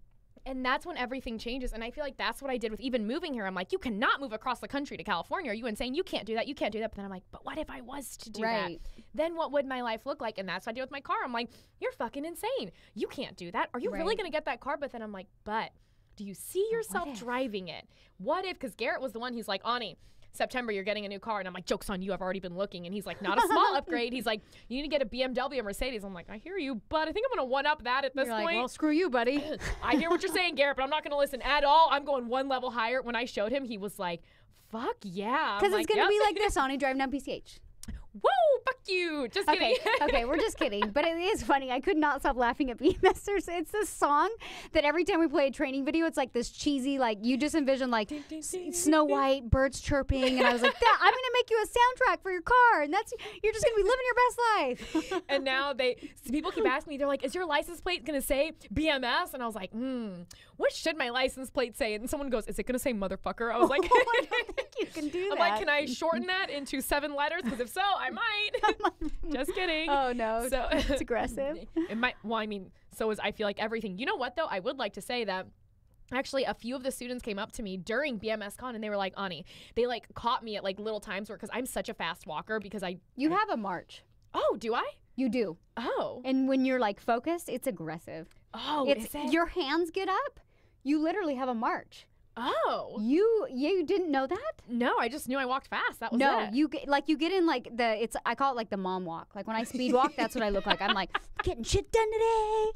And that's when everything changes. And I feel like that's what I did with even moving here. I'm like, you cannot move across the country to California. Are you insane? You can't do that. But then I'm like, but what if I was to do that? Then what would my life look like? And that's what I did with my car. I'm like, you're fucking insane. You can't do that. Are you really going to get that car? But then I'm like, but do you see yourself driving it? What if? Because Garrett was the one who's like, Ani, September, you're getting a new car. And I'm like, joke's on you, I've already been looking. And he's like, not a small upgrade. He's like, you need to get a BMW or Mercedes. I'm like, I hear you, but I think I'm going to one-up that at this point. Like, well, screw you, buddy. I hear what you're saying, Garrett, but I'm not going to listen at all. I'm going one level higher. When I showed him, he was like, fuck yeah. Because it's going to be like this, Ani, driving down PCH. Whoa, fuck you. Just kidding. Okay, we're just kidding. But it is funny. I could not stop laughing at BMS. It's this song that every time we play a training video, it's like this cheesy, like you just envision like Snow White, birds chirping. And I was like, I'm going to make you a soundtrack for your car. And you're just going to be living your best life. And now people keep asking me, they're like, is your license plate going to say BMS? And I was like, what should my license plate say? And someone goes, is it going to say motherfucker? I was like, I don't think you can do that. I'm like, can I shorten that into 7 letters? Because if so, I might. Just kidding. Oh, no. So it's aggressive. It might. Well, I mean, so is I feel like everything. You know what, though? I would like to say that actually a few of the students came up to me during BMS Con, and they were like, Ani, they like caught me at like little times where, because I'm such a fast walker, because You have a march. Oh, do I? You do. Oh. And when you're like focused, it's aggressive. Oh, is it? Your hands get up. You literally have a march. Oh. You didn't know that? No, I just knew I walked fast. That was it. You get in like I call it like the mom walk. Like when I speed walk, that's what I look like. I'm like, getting shit done today.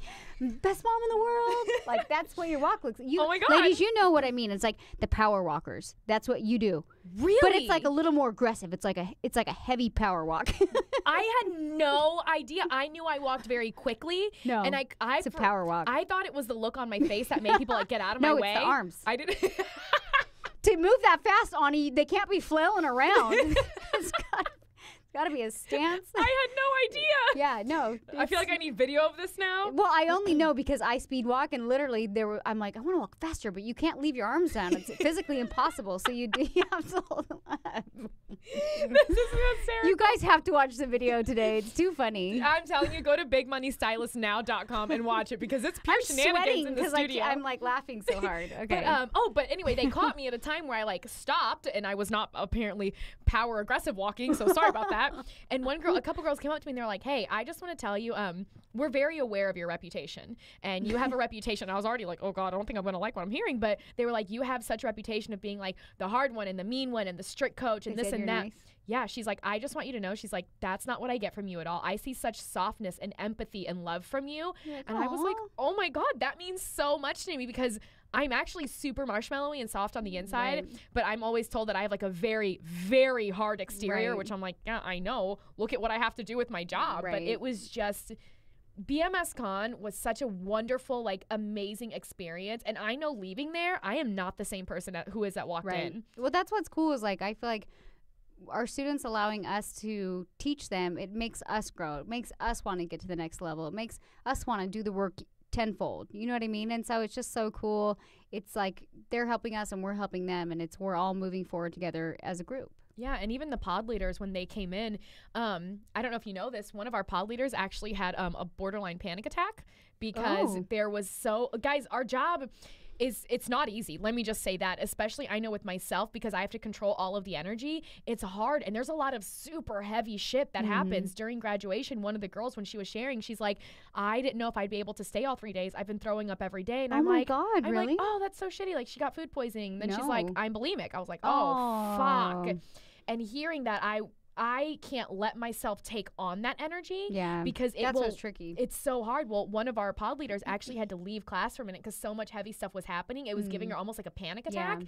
Best mom in the world. Like that's what your walk looks like. Oh my God. Ladies, you know what I mean. It's like the power walkers. That's what you do. Really? But it's like a little more aggressive. It's like a heavy power walk. I had no idea. I knew I walked very quickly. No, and it's a power walk. I thought it was the look on my face that made people like get out of my way. No, it's the arms. I didn't. To move that fast, Ani, they can't be flailing around. It's got to be a stance. I had no idea. Yeah, no. I feel like I need video of this now. Well, I only know because I speed walk, and literally I'm like, I want to walk faster, but you can't leave your arms down. It's physically impossible. So you have to hold them up. This is hysterical. You guys have to watch the video today. It's too funny. I'm telling you, go to BigMoneyStylistNow.com and watch it because it's pure shenanigans in the studio. I'm like laughing so hard. Okay. But anyway, they caught me at a time where I like stopped, and I was not apparently power aggressive walking. So sorry about that. And a couple girls came up to me and they're like, hey, I just want to tell you, we're very aware of your reputation, and you have a reputation. I was already like, oh God, I don't think I'm going to like what I'm hearing. But they were like, you have such a reputation of being like the hard one and the mean one and the strict coach and this and that. Nice. Yeah, she's like, I just want you to know, she's like, that's not what I get from you at all. I see such softness and empathy and love from you. Like, and I was like, oh my God, that means so much to me because I'm actually super marshmallowy and soft on the inside, but I'm always told that I have like a very, very hard exterior, which I'm like, yeah, I know. Look at what I have to do with my job. But it was just, BMS Con was such a wonderful, like, amazing experience. And I know leaving there, I am not the same person who is that walked in. Well, that's what's cool is like, I feel like our students allowing us to teach them, it makes us grow. It makes us want to get to the next level. It makes us want to do the work tenfold. You know what I mean? And so it's just so cool. It's like they're helping us and we're helping them, and we're all moving forward together as a group. Yeah, and even the pod leaders, when they came in, I don't know if you know this, one of our pod leaders actually had a borderline panic attack because there was guys, our job it's not easy. Let me just say that, especially I know with myself, because I have to control all of the energy. It's hard, and there's a lot of super heavy shit that happens during graduation. One of the girls, when she was sharing, she's like, I didn't know if I'd be able to stay all 3 days. I've been throwing up every day. And I'm like, God, really? Like, oh, that's so shitty. Like, she got food poisoning. Then she's like, I'm bulimic. I was like, oh, fuck. And hearing that, I can't let myself take on that energy because that's what's tricky. It's so hard. Well, one of our pod leaders actually had to leave class for a minute because so much heavy stuff was happening. It was giving her almost like a panic attack.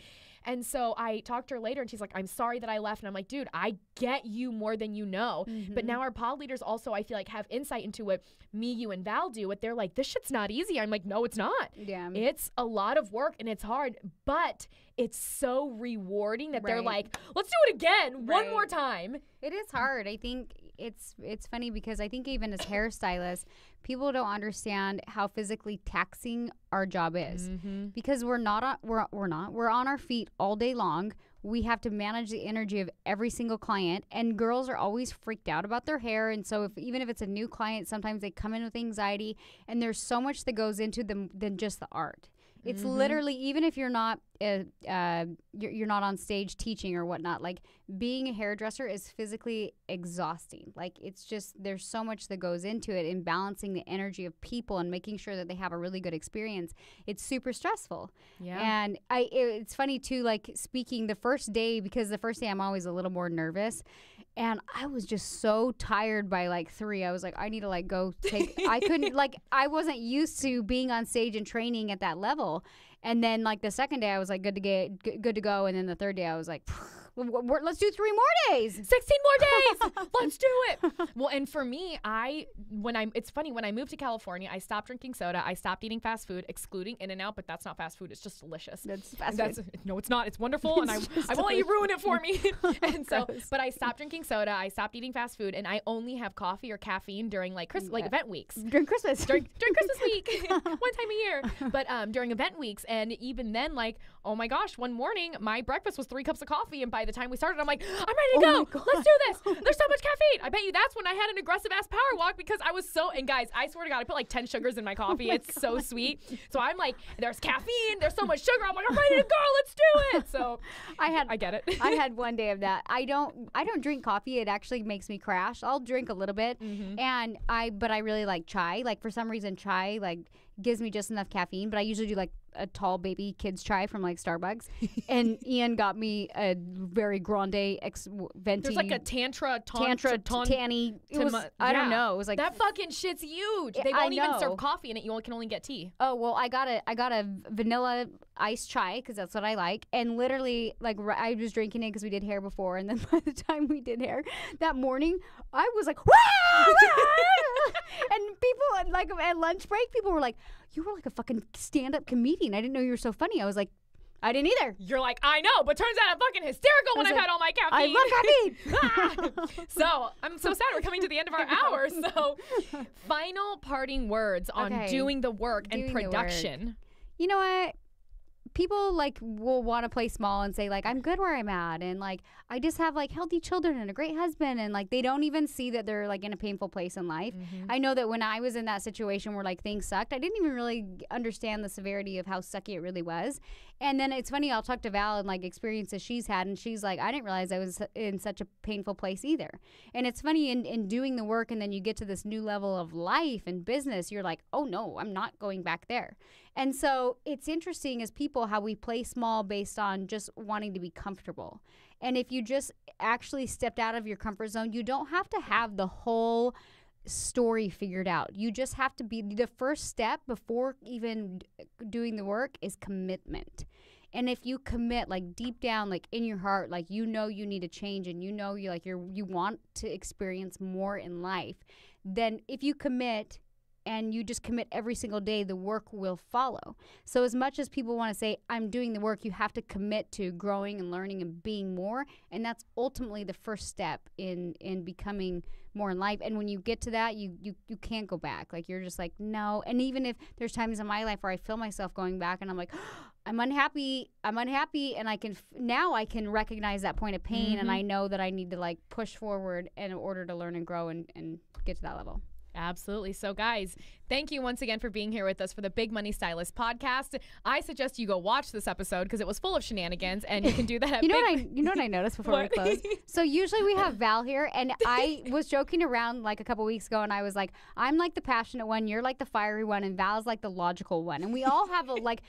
And so I talked to her later, and she's like, I'm sorry that I left. And I'm like, dude, I get you more than you know. But now our pod leaders also, I feel like, have insight into what me, you, and Val do. What they're like, this shit's not easy. I'm like, no, it's not. Yeah. It's a lot of work, and it's hard, but it's so rewarding that they're like, let's do it again one more time. It is hard. I think it's funny because I think even as hairstylists, people don't understand how physically taxing our job is because we're on our feet all day long. We have to manage the energy of every single client, and girls are always freaked out about their hair. And so even if it's a new client, sometimes they come in with anxiety, and there's so much that goes into them than just the art. It's literally, even if you're not you're not on stage teaching or whatnot, like being a hairdresser is physically exhausting. Like it's just, there's so much that goes into it in balancing the energy of people and making sure that they have a really good experience. It's super stressful. Yeah. And it's funny too, like speaking the first day, because the first day I'm always a little more nervous. And I was just so tired by like 3. I was like, I need to like go take, I couldn't, like, I wasn't used to being on stage and training at that level. And then like the second day I was like good to go. And then the third day I was like, let's do 3 more days. 16 more days. Let's do it. Well, and for me, it's funny, when I moved to California, I stopped drinking soda. I stopped eating fast food, excluding In-N-Out, but that's not fast food. It's just delicious. That's fast food. No, it's not. It's wonderful. And I won't let you ruin it for me. And so, but I stopped drinking soda. I stopped eating fast food, and I only have coffee or caffeine during like event weeks. During Christmas. During Christmas week. One time a year. But during event weeks, and even then, like, oh my gosh, one morning my breakfast was 3 cups of coffee, and by the time we started, I'm like, I'm ready to go. Let's do this. There's so much caffeine. I bet you that's when I had an aggressive ass power walk, because I was so, and guys, I swear to God, I put like 10 sugars in my coffee. It's so sweet. So I'm like, there's caffeine, there's so much sugar. I'm like, I'm ready to go. Let's do it. So I get it. I had one day of that. I don't drink coffee. It actually makes me crash. I'll drink a little bit, but I really like chai. Like for some reason, chai like gives me just enough caffeine, but I usually do like a tall baby kids chai from like Starbucks. And Ian got me a very grande venti. There's like a tanny. I don't know. It was like that fucking shit's huge. They won't even serve coffee in it. You can only get tea. Oh well, I got a vanilla iced chai because that's what I like. And literally, like I was drinking it because we did hair before, and then by the time we did hair that morning, I was like, and people like at lunch break, people were like, you were like a fucking stand-up comedian. I didn't know you were so funny. I was like, I didn't either. You're like, I know, but turns out I'm fucking hysterical when I've had all my caffeine. I love caffeine. So I'm so sad we're coming to the end of our hour. So final parting words on doing the work and production. You know what? People like will want to play small and say like, I'm good where I'm at, and like I just have like healthy children and a great husband, and like they don't even see that they're like in a painful place in life. I know that when I was in that situation where like things sucked, I didn't even really understand the severity of how sucky it really was. And then it's funny, I'll talk to Val and like experiences she's had, and she's like, I didn't realize I was in such a painful place either. And it's funny in doing the work, and then you get to this new level of life and business, you're like, oh no, I'm not going back there. And so it's interesting as people how we play small based on just wanting to be comfortable. And if you just actually stepped out of your comfort zone, you don't have to have the whole story figured out. You just have to be, the first step before even doing the work is commitment. And if you commit like deep down, like in your heart, like you know you need to change, and you know you want to experience more in life, then if you commit, and you just commit every single day, the work will follow. So as much as people want to say, I'm doing the work, you have to commit to growing and learning and being more. And that's ultimately the first step in becoming more in life. And when you get to that, you can't go back. Like, you're just like, no. And even if there's times in my life where I feel myself going back and I'm like, I'm unhappy, and I can now I can recognize that point of pain, and I know that I need to like push forward in order to learn and grow and get to that level. Absolutely. So guys, thank you once again for being here with us for the Big Money Stylist podcast. I suggest you go watch this episode because it was full of shenanigans, and you can do that at you know what I noticed before we close? So usually we have Val here, and I was joking around like a couple weeks ago, and I was like, I'm like the passionate one, you're like the fiery one, and Val's like the logical one. And we all have like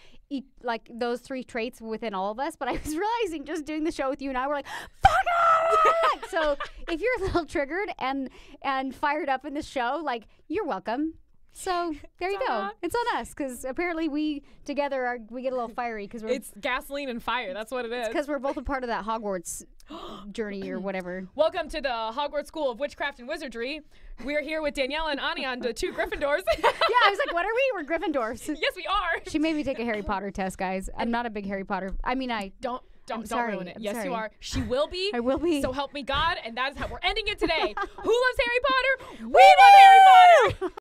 those three traits within all of us, but I was realizing just doing the show with you and I were like, fuck it! So if you're a little triggered and fired up in the show, like, you're welcome. So there you go. It's on us, because apparently we together we get a little fiery because it's gasoline and fire. That's what it is. Because we're both a part of that Hogwarts journey or whatever. Welcome to the Hogwarts School of Witchcraft and Wizardry. We're here with Danielle and Ani on the 2 Gryffindors. Yeah, I was like, what are we? We're Gryffindors. Yes, we are. She made me take a Harry Potter test, guys. I'm not a big Harry Potter. I mean, Don't ruin it. Yes, you are. She will be. I will be. So help me God. And that is how we're ending it today. Who loves Harry Potter? We love Harry Potter.